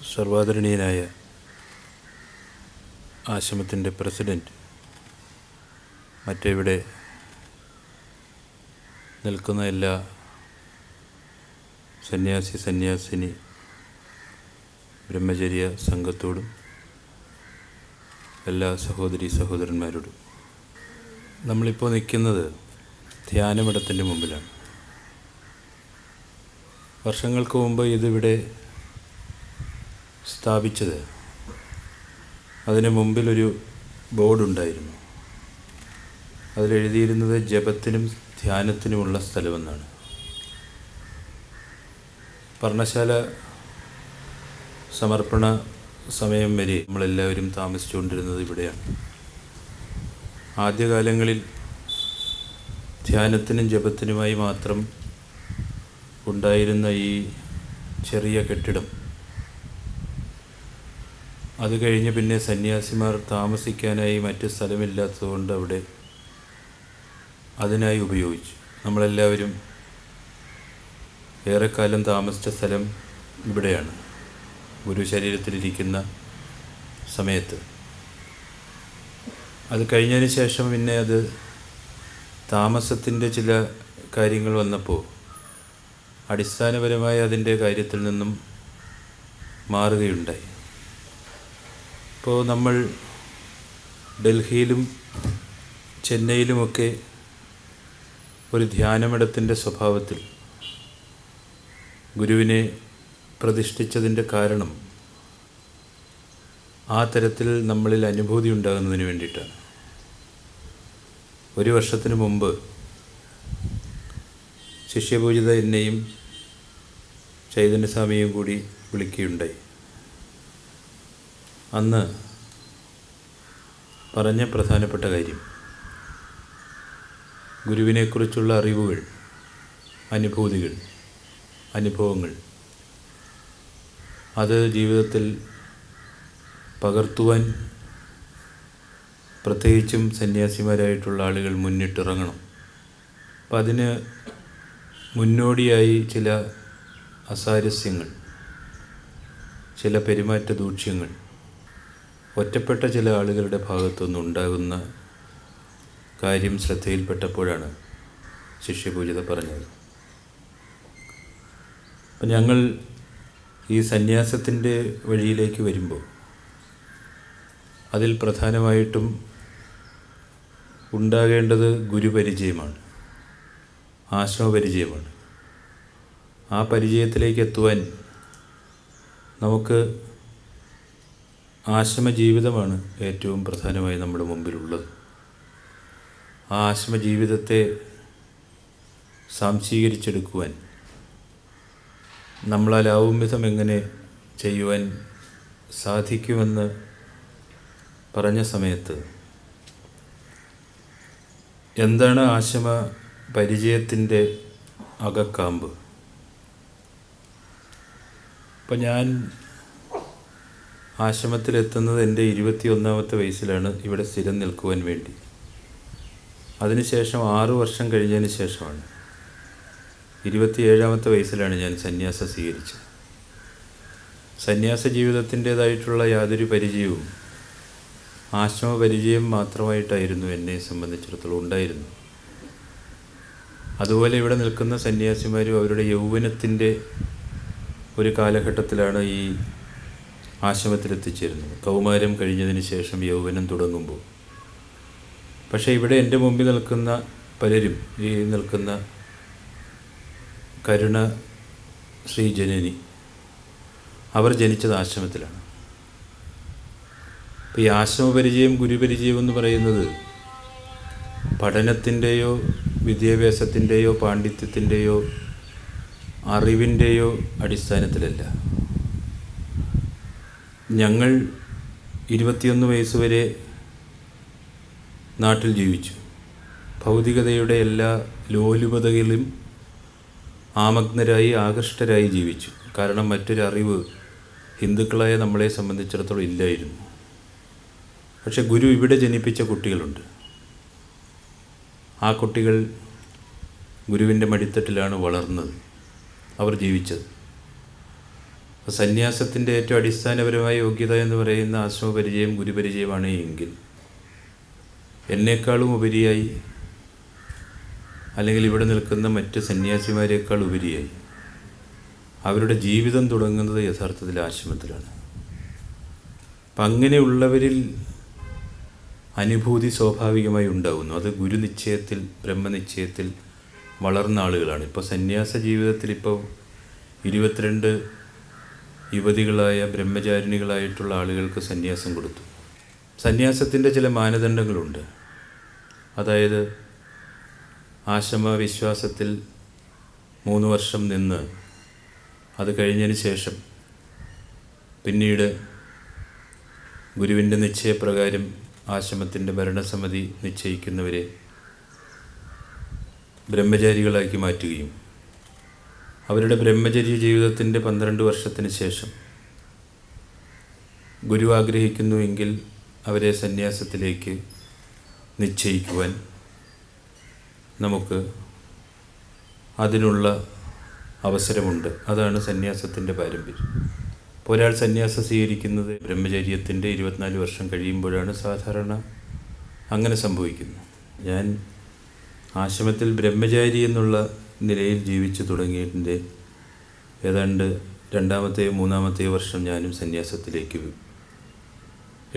സർവാദരണീയനായ ആശ്രമത്തിൻ്റെ president, മറ്റിവിടെ നിൽക്കുന്ന എല്ലാ സന്യാസിനി ബ്രഹ്മചര്യ സംഘത്തോടും എല്ലാ സഹോദരന്മാരോടും, നമ്മളിപ്പോൾ നിൽക്കുന്നത് ധ്യാനമഠത്തിൻ്റെ മുമ്പിലാണ്. വർഷങ്ങൾക്ക് മുമ്പ് ഇതിവിടെ സ്ഥാപിച്ചത്, അതിന് മുമ്പിലൊരു ബോർഡുണ്ടായിരുന്നു. അതിലെഴുതിയിരുന്നത് ജപത്തിനും ധ്യാനത്തിനുമുള്ള സ്ഥലമെന്നാണ്. പർണശാല സമർപ്പണ സമയം വരെ നമ്മളെല്ലാവരും താമസിച്ചുകൊണ്ടിരുന്നത് ഇവിടെയാണ്. ആദ്യകാലങ്ങളിൽ ധ്യാനത്തിനും ജപത്തിനുമായി മാത്രം ഉണ്ടായിരുന്ന ഈ ചെറിയ കെട്ടിടം, അത് കഴിഞ്ഞ് പിന്നെ സന്യാസിമാർ താമസിക്കാനായി മറ്റ് സ്ഥലമില്ലാത്തതുകൊണ്ട് അവിടെ അതിനായി ഉപയോഗിച്ചു. നമ്മളെല്ലാവരും ഏറെക്കാലം താമസിച്ച സ്ഥലം ഇവിടെയാണ്, ഗുരു ശരീരത്തിലിരിക്കുന്ന സമയത്ത്. അത് കഴിഞ്ഞതിന് ശേഷം പിന്നെ അത് താമസത്തിൻ്റെ ചില കാര്യങ്ങൾ വന്നപ്പോൾ അടിസ്ഥാനപരമായി അതിൻ്റെ കാര്യത്തിൽ നിന്നും മാറുകയുണ്ടായി. ഇപ്പോൾ നമ്മൾ ഡൽഹിയിലും ചെന്നൈയിലുമൊക്കെ ഒരു ധ്യാനമഠത്തിൻ്റെ സ്വഭാവത്തിൽ ഗുരുവിനെ പ്രതിഷ്ഠിച്ചതിൻ്റെ കാരണം ആ തരത്തിൽ നമ്മളിൽ അനുഭൂതി ഉണ്ടാകുന്നതിന് വേണ്ടിയിട്ടാണ്. ഒരു വർഷത്തിന് മുമ്പ് ശിഷ്യപൂജിത എന്നെയും ചൈതന്യസ്വാമിയും കൂടി വിളിക്കുകയുണ്ടായി. അന്ന് പറഞ്ഞ പ്രധാനപ്പെട്ട കാര്യം, ഗുരുവിനെക്കുറിച്ചുള്ള അറിവുകൾ, അനുഭൂതികൾ, അനുഭവങ്ങൾ അത് ജീവിതത്തിൽ പകർത്തുവാൻ പ്രത്യേകിച്ചും സന്യാസിമാരായിട്ടുള്ള ആളുകൾ മുന്നിട്ടിറങ്ങണം. അപ്പം അതിന് മുന്നോടിയായി ചില അസാരസ്യങ്ങൾ, ചില പെരുമാറ്റ ദൂഷ്യങ്ങൾ ഒറ്റപ്പെട്ട ചില ആളുകളുടെ ഭാഗത്തുനിന്ന് ഉണ്ടാകുന്ന കാര്യം ശ്രദ്ധയിൽപ്പെട്ടപ്പോഴാണ് ശിഷ്യപൂജിത പറഞ്ഞത്. അപ്പം ഞങ്ങൾ ഈ സന്യാസത്തിൻ്റെ വഴിയിലേക്ക് വരുമ്പോൾ അതിൽ പ്രധാനമായിട്ടും ഉണ്ടാകേണ്ടത് ഗുരുപരിചയമാണ്, ആശ്രമപരിചയമാണ്. ആ പരിചയത്തിലേക്ക് എത്തുവാൻ നമുക്ക് ആശ്രമജീവിതമാണ് ഏറ്റവും പ്രധാനമായി നമ്മുടെ മുമ്പിലുള്ളത്. ആ ആശ്രമജീവിതത്തെ സാംശീകരിച്ചെടുക്കുവാൻ നമ്മളാലാവും വിധം എങ്ങനെ ചെയ്യുവാൻ സാധിക്കുമെന്ന് പറഞ്ഞ സമയത്ത്, എന്താണ് ആശ്രമ പരിചയത്തിൻ്റെ അകക്കാമ്പ്? അപ്പം ഞാൻ ആശ്രമത്തിലെത്തുന്നത് എൻ്റെ 21ാമത്തെ വയസ്സിലാണ്, ഇവിടെ സ്ഥിരം നിൽക്കുവാൻ വേണ്ടി. അതിനുശേഷം 6 വർഷം കഴിഞ്ഞതിന് ശേഷമാണ്, 27ാമത്തെ വയസ്സിലാണ് ഞാൻ സന്യാസം സ്വീകരിച്ചത്. സന്യാസ ജീവിതത്തിൻ്റേതായിട്ടുള്ള യാതൊരു പരിചയവും ആശ്രമ പരിചയം മാത്രമായിട്ടായിരുന്നു എന്നെ സംബന്ധിച്ചിടത്തോളം ഉണ്ടായിരുന്നു. അതുപോലെ ഇവിടെ നിൽക്കുന്ന സന്യാസിമാരും അവരുടെ യൗവനത്തിൻ്റെ ഒരു കാലഘട്ടത്തിലാണ് ഈ ആശ്രമത്തിലെത്തിച്ചേരുന്നത്, കൗമാരം കഴിഞ്ഞതിന് ശേഷം യൗവനം തുടങ്ങുമ്പോൾ. പക്ഷേ ഇവിടെ എൻ്റെ മുമ്പിൽ നിൽക്കുന്ന പലരും, ഈ നിൽക്കുന്ന കരുണ ശ്രീ ജനനി, അവർ ജനിച്ചത് ആശ്രമത്തിലാണ്. അപ്പോൾ ഈ ആശ്രമപരിചയം, ഗുരുപരിചയം എന്ന് പറയുന്നത് പഠനത്തിൻ്റെയോ വിദ്യാഭ്യാസത്തിൻ്റെയോ പാണ്ഡിത്യത്തിൻ്റെയോ അറിവിൻ്റെയോ അടിസ്ഥാനത്തിലല്ല. ഞങ്ങൾ 21 വയസ്സ് വരെ നാട്ടിൽ ജീവിച്ചു. ഭൗതികതയുടെ എല്ലാ ലോലുപതകളിലും ആമഗ്നരായി, ആകൃഷ്ടരായി ജീവിച്ചു. കാരണം മറ്റൊരറിവ് ഹിന്ദുക്കളായ നമ്മളെ സംബന്ധിച്ചിടത്തോളം ഇല്ലായിരുന്നു. പക്ഷെ ഗുരു ഇവിടെ ജനിപ്പിച്ച കുട്ടികളുണ്ട്. ആ കുട്ടികൾ ഗുരുവിൻ്റെ മടിത്തട്ടിലാണ് വളർന്നത്, അവർ ജീവിച്ചത്. അപ്പോൾ സന്യാസത്തിൻ്റെ ഏറ്റവും അടിസ്ഥാനപരമായ യോഗ്യത എന്ന് പറയുന്ന ആശ്രമപരിചയം, ഗുരുപരിചയമാണ് എങ്കിൽ എന്നേക്കാളും ഉപരിയായി, അല്ലെങ്കിൽ ഇവിടെ നിൽക്കുന്ന മറ്റ് സന്യാസിമാരെക്കാൾ ഉപരിയായി അവരുടെ ജീവിതം തുടങ്ങുന്നത് യഥാർത്ഥത്തിൽ ആശ്രമത്തിലാണ്. അപ്പം അങ്ങനെയുള്ളവരിൽ അനുഭൂതി സ്വാഭാവികമായി ഉണ്ടാകുന്നു. അത് ഗുരുനിശ്ചയത്തിൽ, ബ്രഹ്മനിശ്ചയത്തിൽ വളർന്ന ആളുകളാണ്. ഇപ്പോൾ സന്യാസ ജീവിതത്തിൽ ഇപ്പോൾ 22 യുവതികളായ ബ്രഹ്മചാരിണികളായിട്ടുള്ള ആളുകൾക്ക് സന്യാസം കൊടുത്തു. സന്യാസത്തിൻ്റെ ചില മാനദണ്ഡങ്ങളുണ്ട്. അതായത് ആശ്രമ വിശ്വാസത്തിൽ 3 വർഷം നിന്ന് അത് കഴിഞ്ഞതിന് ശേഷം പിന്നീട് ഗുരുവിൻ്റെ നിശ്ചയപ്രകാരം ആശ്രമത്തിൻ്റെ ഭരണസമിതി നിശ്ചയിക്കുന്നവരെ ബ്രഹ്മചാരികളാക്കി മാറ്റുകയും അവരുടെ ബ്രഹ്മചര്യ ജീവിതത്തിൻ്റെ 12 വർഷത്തിന് ശേഷം ഗുരു ആഗ്രഹിക്കുന്നുവെങ്കിൽ അവരെ സന്യാസത്തിലേക്ക് നിശ്ചയിക്കുവാൻ നമുക്ക് അതിനുള്ള അവസരമുണ്ട്. അതാണ് സന്യാസത്തിൻ്റെ പാരമ്പര്യം. ഇപ്പോൾ ഒരാൾ സന്യാസം സ്വീകരിക്കുന്നത് ബ്രഹ്മചര്യത്തിൻ്റെ 24 വർഷം കഴിയുമ്പോഴാണ് സാധാരണ അങ്ങനെ സംഭവിക്കുന്നത്. ഞാൻ ആശ്രമത്തിൽ ബ്രഹ്മചാരി എന്നുള്ള നിലയിൽ ജീവിച്ചു തുടങ്ങിയതിൻ്റെ ഏതാണ്ട് 2-ാമത്തെയോ 3-ാമത്തെയോ വർഷം ഞാനും സന്യാസത്തിലേക്ക്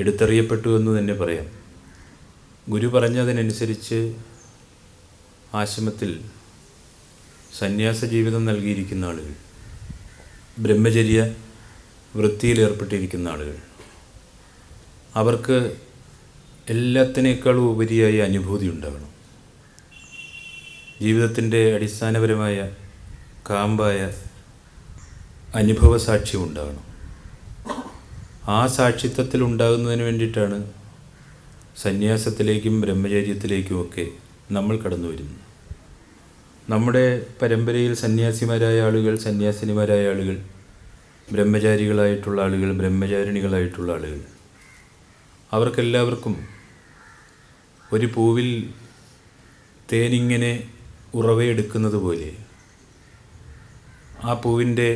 എടുത്തറിയപ്പെട്ടു എന്ന് തന്നെ പറയാം. ഗുരു പറഞ്ഞതിനനുസരിച്ച് ആശ്രമത്തിൽ സന്യാസ ജീവിതം നൽകിയിരിക്കുന്ന ആളുകൾ, ബ്രഹ്മചര്യ വൃത്തിയിലേർപ്പെട്ടിരിക്കുന്ന ആളുകൾ, അവർക്ക് എല്ലാത്തിനേക്കാളും ഉപരിയായി അനുഭൂതി ഉണ്ടാകണം. ജീവിതത്തിൻ്റെ അടിസ്ഥാനപരമായ കാമ്പായ അനുഭവ സാക്ഷ്യം ഉണ്ടാകണം. ആ സാക്ഷിത്വത്തിൽ ഉണ്ടാകുന്നതിന് വേണ്ടിയിട്ടാണ് സന്യാസത്തിലേക്കും ബ്രഹ്മചര്യത്തിലേക്കുമൊക്കെ നമ്മൾ കടന്നു വരുന്നത്. നമ്മുടെ പരമ്പരയിൽ സന്യാസിമാരായ ആളുകൾ, സന്യാസിനിമാരായ ആളുകൾ, ബ്രഹ്മചാരികളായിട്ടുള്ള ആളുകൾ, ബ്രഹ്മചാരിണികളായിട്ടുള്ള ആളുകൾ, അവർക്കെല്ലാവർക്കും ഒരു പൂവിൽ തേനിങ്ങനെ ഉറവയെടുക്കുന്നത് പോലെ ആ പൂവിൻ്റെ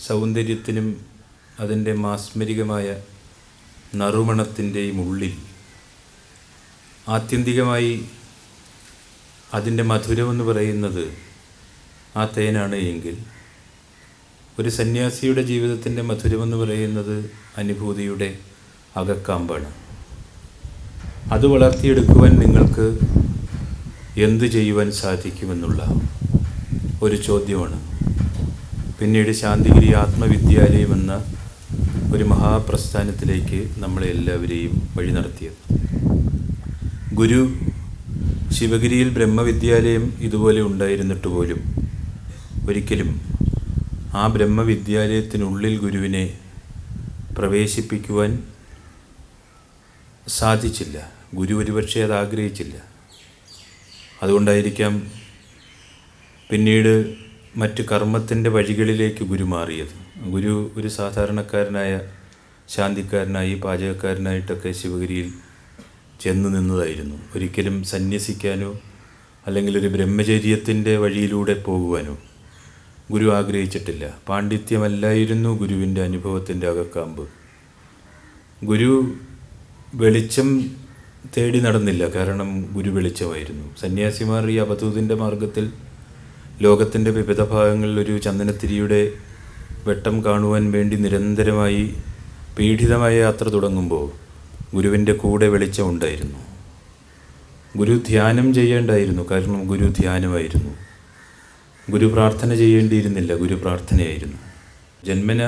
സൗന്ദര്യത്തിനും അതിൻ്റെ മാസ്മരികമായ നറുമണത്തിൻ്റെയും ഉള്ളിൽ ആത്യന്തികമായി അതിൻ്റെ മധുരമെന്ന് പറയുന്നത് ആ തേനാണ് എങ്കിൽ, ഒരു സന്യാസിയുടെ ജീവിതത്തിൻ്റെ മധുരമെന്ന് പറയുന്നത് അനുഭൂതിയുടെ അകക്കാമ്പാണ്. അത് വളർത്തിയെടുക്കുവാൻ നിങ്ങൾക്ക് എന്ത് ചെയ്യുവാൻ സാധിക്കുമെന്നുള്ള ഒരു ചോദ്യമാണ് പിന്നീട് ശാന്തിഗിരി ആത്മവിദ്യാലയം എന്ന ഒരു മഹാപ്രസ്ഥാനത്തിലേക്ക് നമ്മളെ എല്ലാവരെയും വഴി നടത്തിയത്. ഗുരു ശിവഗിരിയിൽ ബ്രഹ്മവിദ്യാലയം ഇതുപോലെ ഉണ്ടായിരുന്നിട്ട് പോലും ഒരിക്കലും ആ ബ്രഹ്മവിദ്യാലയത്തിനുള്ളിൽ ഗുരുവിനെ പ്രവേശിപ്പിക്കുവാൻ സാധിച്ചില്ല. ഗുരു ഒരുപക്ഷെ അത് ആഗ്രഹിച്ചില്ല. അതുകൊണ്ടായിരിക്കാം പിന്നീട് മറ്റ് കർമ്മത്തിൻ്റെ വഴികളിലേക്ക് ഗുരു മാറിയത്. ഗുരു ഒരു സാധാരണക്കാരനായ ശാന്തിക്കാരനായി, പാചകക്കാരനായിട്ടൊക്കെ ശിവഗിരിയിൽ ചെന്നു നിന്നതായിരുന്നു. ഒരിക്കലും സന്യസിക്കാനോ അല്ലെങ്കിൽ ഒരു ബ്രഹ്മചര്യത്തിൻ്റെ വഴിയിലൂടെ പോകുവാനോ ഗുരു ആഗ്രഹിച്ചിട്ടില്ല. പാണ്ഡിത്യമല്ലായിരുന്നു ഗുരുവിൻ്റെ അനുഭവത്തിൻ്റെ അകക്കാമ്പ്. ഗുരു വെളിച്ചം തേടി നടന്നില്ല, കാരണം ഗുരു വെളിച്ചമായിരുന്നു. സന്യാസിമാർ ഈ അവധൂതിൻ്റെ മാർഗത്തിൽ ലോകത്തിൻ്റെ വിവിധ ഭാഗങ്ങളിൽ ഒരു ചന്ദനത്തിരിയുടെ വെട്ടം കാണുവാൻ വേണ്ടി നിരന്തരമായി പീഡിതമായ യാത്ര തുടങ്ങുമ്പോൾ ഗുരുവിൻ്റെ കൂടെ വെളിച്ചമുണ്ടായിരുന്നു. ഗുരു ധ്യാനം ചെയ്യേണ്ടായിരുന്നു, കാരണം ഗുരു ധ്യാനമായിരുന്നു. ഗുരു പ്രാർത്ഥന ചെയ്യേണ്ടിയിരുന്നില്ല, ഗുരു പ്രാർത്ഥനയായിരുന്നു. ജന്മന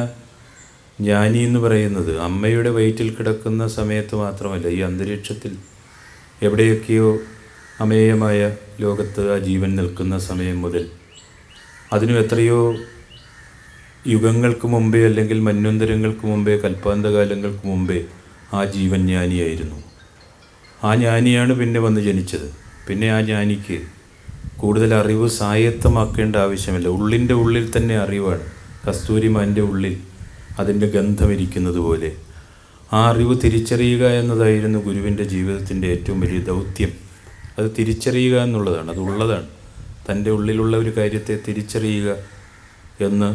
ജ്ഞാനി എന്ന് പറയുന്നത് അമ്മയുടെ വയറ്റിൽ കിടക്കുന്ന സമയത്ത് മാത്രമല്ല, ഈ അന്തരീക്ഷത്തിൽ എവിടെയൊക്കെയോ അമേയമായ ലോകത്ത് ആ ജീവൻ നിൽക്കുന്ന സമയം മുതൽ അതിനും എത്രയോ യുഗങ്ങൾക്ക് മുമ്പേ, അല്ലെങ്കിൽ മന്വന്തരങ്ങൾക്ക് മുമ്പേ, കൽപ്പാന്തകാലങ്ങൾക്ക് മുമ്പേ ആ ജീവൻ ജ്ഞാനിയായിരുന്നു. ആ ജ്ഞാനിയാണ് പിന്നെ വന്ന് ജനിച്ചത്. പിന്നെ ആ ജ്ഞാനിക്ക് കൂടുതൽ അറിവ് സ്വായത്തമാക്കേണ്ട ആവശ്യമില്ല. ഉള്ളിൻ്റെ ഉള്ളിൽ തന്നെ അറിവാണ്. കസ്തൂരിമാൻ്റെ ഉള്ളിൽ അതിൻ്റെ ഗന്ധമിരിക്കുന്നത് പോലെ ആ അറിവ് തിരിച്ചറിയുക എന്നതായിരുന്നു ഗുരുവിൻ്റെ ജീവിതത്തിൻ്റെ ഏറ്റവും വലിയ ദൗത്യം. അത് തിരിച്ചറിയുക എന്നുള്ളതാണ്, അതുള്ളതാണ്. തൻ്റെ ഉള്ളിലുള്ള ഒരു കാര്യത്തെ തിരിച്ചറിയുക എന്ന്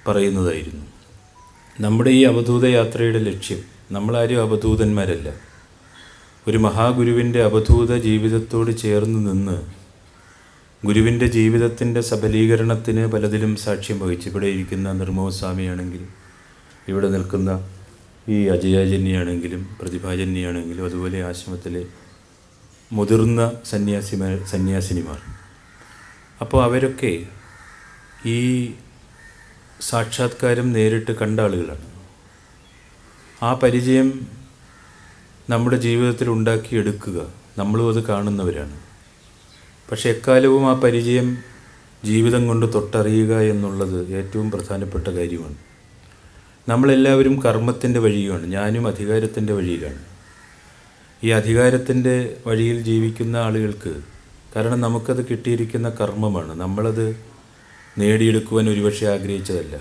പറയുന്നതായിരുന്നു. നമ്മുടെ ഈ അവധൂത യാത്രയുടെ ലക്ഷ്യം, നമ്മളാരും അവധൂതന്മാരല്ല. ഒരു മഹാഗുരുവിൻ്റെ അവധൂത ജീവിതത്തോട് ചേർന്ന് നിന്ന് ഗുരുവിൻ്റെ ജീവിതത്തിൻ്റെ സബലീകരണത്തിന് പലതിലും സാക്ഷ്യം വഹിച്ചു. ഇവിടെ ഇരിക്കുന്ന നിർമ്മോഹ സ്വാമിയാണെങ്കിലും, ഇവിടെ നിൽക്കുന്ന ഈ അജയാജന്യാണെങ്കിലും, പ്രതിഭാജന്യാണെങ്കിലും, അതുപോലെ ആശ്രമത്തിലെ മുതിർന്ന സന്യാസിനിമാർ. അപ്പോൾ അവരൊക്കെ ഈ സാക്ഷാത്കാരം നേരിട്ട് കണ്ട ആളുകളാണ്. ആ പരിചയം നമ്മുടെ ജീവിതത്തിൽ ഉണ്ടാക്കിയെടുക്കുക, നമ്മളും അത് കാണുന്നവരാണ്. പക്ഷെ എക്കാലവും ആ പരിചയം ജീവിതം കൊണ്ട് തൊട്ടറിയുക എന്നുള്ളത് ഏറ്റവും പ്രധാനപ്പെട്ട കാര്യമാണ്. നമ്മളെല്ലാവരും കർമ്മത്തിൻ്റെ വഴിയാണ്. ഞാനും അധികാരത്തിൻ്റെ വഴിയിലാണ്. ഈ അധികാരത്തിൻ്റെ വഴിയിൽ ജീവിക്കുന്ന ആളുകൾക്ക്, കാരണം നമുക്കത് കിട്ടിയിരിക്കുന്ന കർമ്മമാണ്, നമ്മളത് നേടിയെടുക്കുവാൻ ഒരുപക്ഷെ ആഗ്രഹിച്ചതല്ല.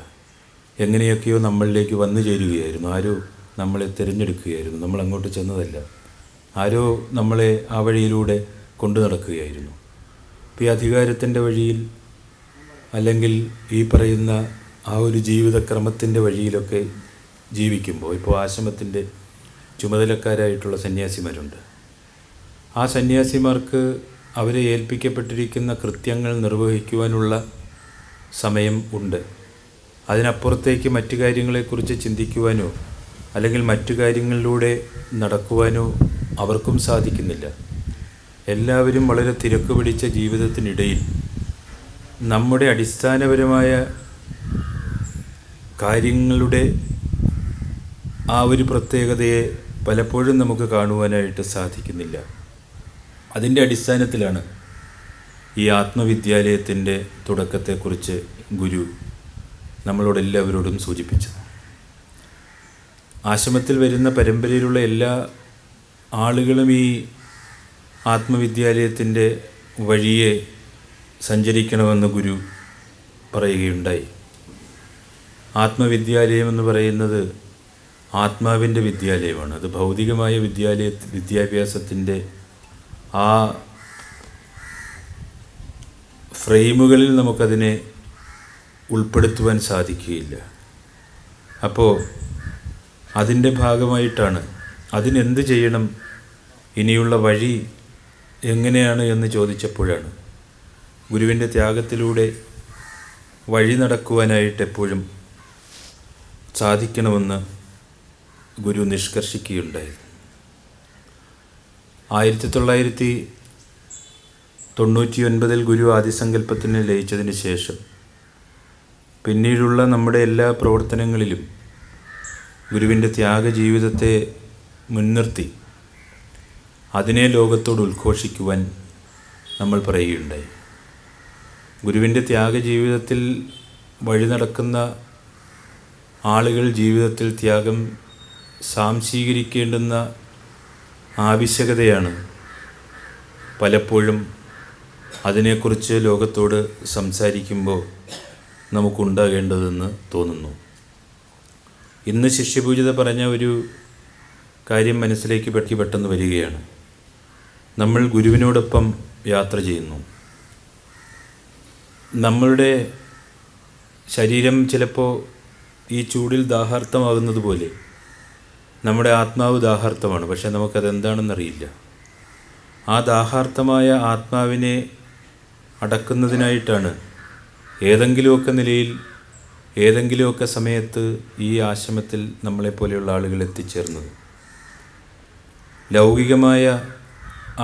എങ്ങനെയൊക്കെയോ നമ്മളിലേക്ക് വന്നു ചേരുകയായിരുന്നു. ആരോ നമ്മളെ തിരഞ്ഞെടുക്കുകയായിരുന്നു. നമ്മൾ അങ്ങോട്ട് ചെന്നതല്ല. ആരോ നമ്മളെ ആ വഴിയിലൂടെ കൊണ്ടു നടക്കുകയായിരുന്നു. ഇപ്പോൾ ഈ അധികാരത്തിൻ്റെ വഴിയിൽ, അല്ലെങ്കിൽ ഈ പറയുന്ന ആ ഒരു ജീവിതക്രമത്തിൻ്റെ വഴിയിലൊക്കെ ജീവിക്കുമ്പോൾ, ഇപ്പോൾ ആശ്രമത്തിൻ്റെ ചുമതലക്കാരായിട്ടുള്ള സന്യാസിമാരുണ്ട്. ആ സന്യാസിമാർക്ക് അവരെ ഏൽപ്പിക്കപ്പെട്ടിരിക്കുന്ന കൃത്യങ്ങൾ നിർവഹിക്കുവാനുള്ള സമയം ഉണ്ട്. അതിനപ്പുറത്തേക്ക് മറ്റു കാര്യങ്ങളെക്കുറിച്ച് ചിന്തിക്കുവാനോ അല്ലെങ്കിൽ മറ്റു കാര്യങ്ങളിലൂടെ നടക്കുവാനോ അവർക്കും സാധിക്കുന്നില്ല. എല്ലാവരും വളരെ തിരക്ക് പിടിച്ച ജീവിതത്തിനിടയിൽ നമ്മുടെ അടിസ്ഥാനപരമായ കാര്യങ്ങളുടെ ആ ഒരു പ്രത്യേകതയെ പലപ്പോഴും നമുക്ക് കാണുവാനായിട്ട് സാധിക്കുന്നില്ല. അതിൻ്റെ അടിസ്ഥാനത്തിലാണ് ഈ ആത്മവിദ്യാലയത്തിൻ്റെ തുടക്കത്തെക്കുറിച്ച് ഗുരു നമ്മളോടെല്ലാവരോടും സൂചിപ്പിച്ചത്. ആശ്രമത്തിൽ വരുന്ന പരമ്പരയിലുള്ള എല്ലാ ആളുകളും ഈ ആത്മവിദ്യാലയത്തിൻ്റെ വഴിയെ സഞ്ചരിക്കണമെന്ന് ഗുരു പറയുകയുണ്ടായി. ആത്മവിദ്യാലയം എന്ന് പറയുന്നത് ആത്മാവിൻ്റെ വിദ്യാലയമാണ്. അത് ഭൗതികമായ വിദ്യാഭ്യാസത്തിൻ്റെ ആ ഫ്രെയിമുകളിൽ നമുക്കതിനെ ഉൾപ്പെടുത്തുവാൻ സാധിക്കുകയില്ല. അപ്പോൾ അതിൻ്റെ ഭാഗമായിട്ടാണ് അതിനെന്ത് ചെയ്യണം, ഇനിയുള്ള വഴി എങ്ങനെയാണ് എന്ന് ചോദിച്ചപ്പോഴാണ് ഗുരുവിൻ്റെ ത്യാഗത്തിലൂടെ വഴി നടക്കുവാനായിട്ട് എപ്പോഴും സാധിക്കണമെന്ന് ഗുരു നിഷ്കർഷിക്കുകയുണ്ടായി. 1999 ഗുരു ആദിസങ്കല്പത്തിന് ലയിച്ചതിന് ശേഷം പിന്നീടുള്ള നമ്മുടെ എല്ലാ പ്രവർത്തനങ്ങളിലും ഗുരുവിൻ്റെ ത്യാഗജീവിതത്തെ മുൻനിർത്തി അതിനെ ലോകത്തോട് ഉദ്ഘോഷിക്കുവാൻ നമ്മൾ പറയുകയുണ്ടായി. ഗുരുവിൻ്റെ ത്യാഗജീവിതത്തിൽ വഴി നടക്കുന്ന ആളുകൾ ജീവിതത്തിൽ ത്യാഗം സാംശീകരിക്കേണ്ടുന്ന ആവശ്യകതയാണ് പലപ്പോഴും അതിനെക്കുറിച്ച് ലോകത്തോട് സംസാരിക്കുമ്പോൾ നമുക്കുണ്ടാകേണ്ടതെന്ന് തോന്നുന്നു. ഇന്ന് ശിഷ്യപൂജിത പറഞ്ഞ ഒരു കാര്യം മനസ്സിലേക്ക് പെട്ടെന്ന് വരികയാണ്. നമ്മൾ ഗുരുവിനോടൊപ്പം യാത്ര ചെയ്യുന്നു. നമ്മളുടെ ശരീരം ചിലപ്പോൾ ഈ ചൂടിൽ ദാഹാർത്തമാകുന്നത് പോലെ നമ്മുടെ ആത്മാവ് ദാഹാർത്തമാണ്. പക്ഷെ നമുക്കതെന്താണെന്നറിയില്ല. ആ ദാഹാർത്തമായ ആത്മാവിനെ അടക്കുന്നതിനായിട്ടാണ് ഏതെങ്കിലുമൊക്കെ നിലയിൽ ഏതെങ്കിലുമൊക്കെ സമയത്ത് ഈ ആശ്രമത്തിൽ നമ്മളെപ്പോലെയുള്ള ആളുകൾ എത്തിച്ചേർന്നത്. ലൗകികമായ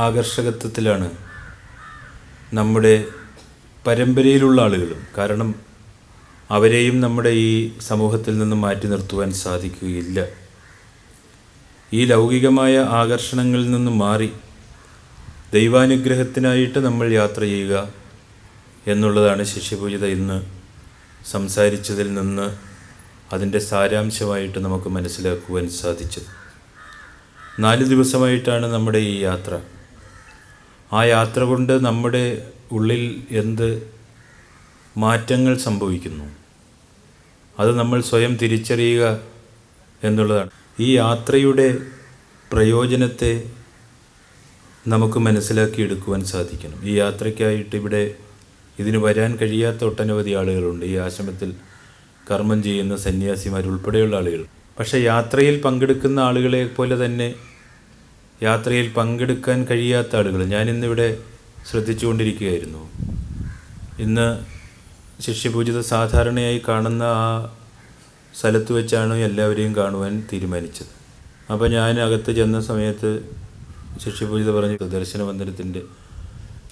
ആകർഷകത്വത്തിലാണ് നമ്മുടെ പരമ്പരയിലുള്ള ആളുകളും. കാരണം അവരെയും നമ്മുടെ ഈ സമൂഹത്തിൽ നിന്നും മാറ്റി നിർത്തുവാൻ സാധിക്കുകയില്ല. ഈ ലൗകികമായ ആകർഷണങ്ങളിൽ നിന്നും മാറി ദൈവാനുഗ്രഹത്തിനായിട്ട് നമ്മൾ യാത്ര ചെയ്യുക എന്നുള്ളതാണ് ശിഷ്യപൂജിത ഇന്ന് സംസാരിച്ചതിൽ നിന്ന് അതിൻ്റെ സാരാംശമായിട്ട് നമുക്ക് മനസ്സിലാക്കുവാൻ സാധിച്ചത്. 4 ദിവസമായിട്ടാണ് നമ്മുടെ ഈ യാത്ര. ആ യാത്ര കൊണ്ട് നമ്മുടെ ഉള്ളിൽ എന്ത് മാറ്റങ്ങൾ സംഭവിക്കുന്നു അത് നമ്മൾ സ്വയം തിരിച്ചറിയുക എന്നുള്ളതാണ്. ഈ യാത്രയുടെ പ്രയോജനത്തെ നമുക്ക് മനസ്സിലാക്കിയെടുക്കുവാൻ സാധിക്കണം. ഈ യാത്രയ്ക്കായിട്ട് ഇവിടെ ഇതിന് വരാൻ കഴിയാത്ത ഒട്ടനവധി ആളുകളുണ്ട്. ഈ ആശ്രമത്തിൽ കർമ്മം ചെയ്യുന്ന സന്യാസിമാരുൾപ്പെടെയുള്ള ആളുകൾ. പക്ഷേ യാത്രയിൽ പങ്കെടുക്കുന്ന ആളുകളെ പോലെ തന്നെ യാത്രയിൽ പങ്കെടുക്കാൻ കഴിയാത്ത ആളുകൾ ഞാനിന്നിവിടെ ശ്രദ്ധിച്ചുകൊണ്ടിരിക്കുകയായിരുന്നു. ഇന്ന് ശിഷ്യപൂജിത സാധാരണയായി കാണുന്ന ആ സ്ഥലത്ത് വെച്ചാണ് എല്ലാവരെയും കാണുവാൻ തീരുമാനിച്ചത്. അപ്പോൾ ഞാൻ അകത്ത് ചെന്ന സമയത്ത് ശിഷ്യപൂജിത പറഞ്ഞു, ദർശന മന്ദിരത്തിൻ്റെ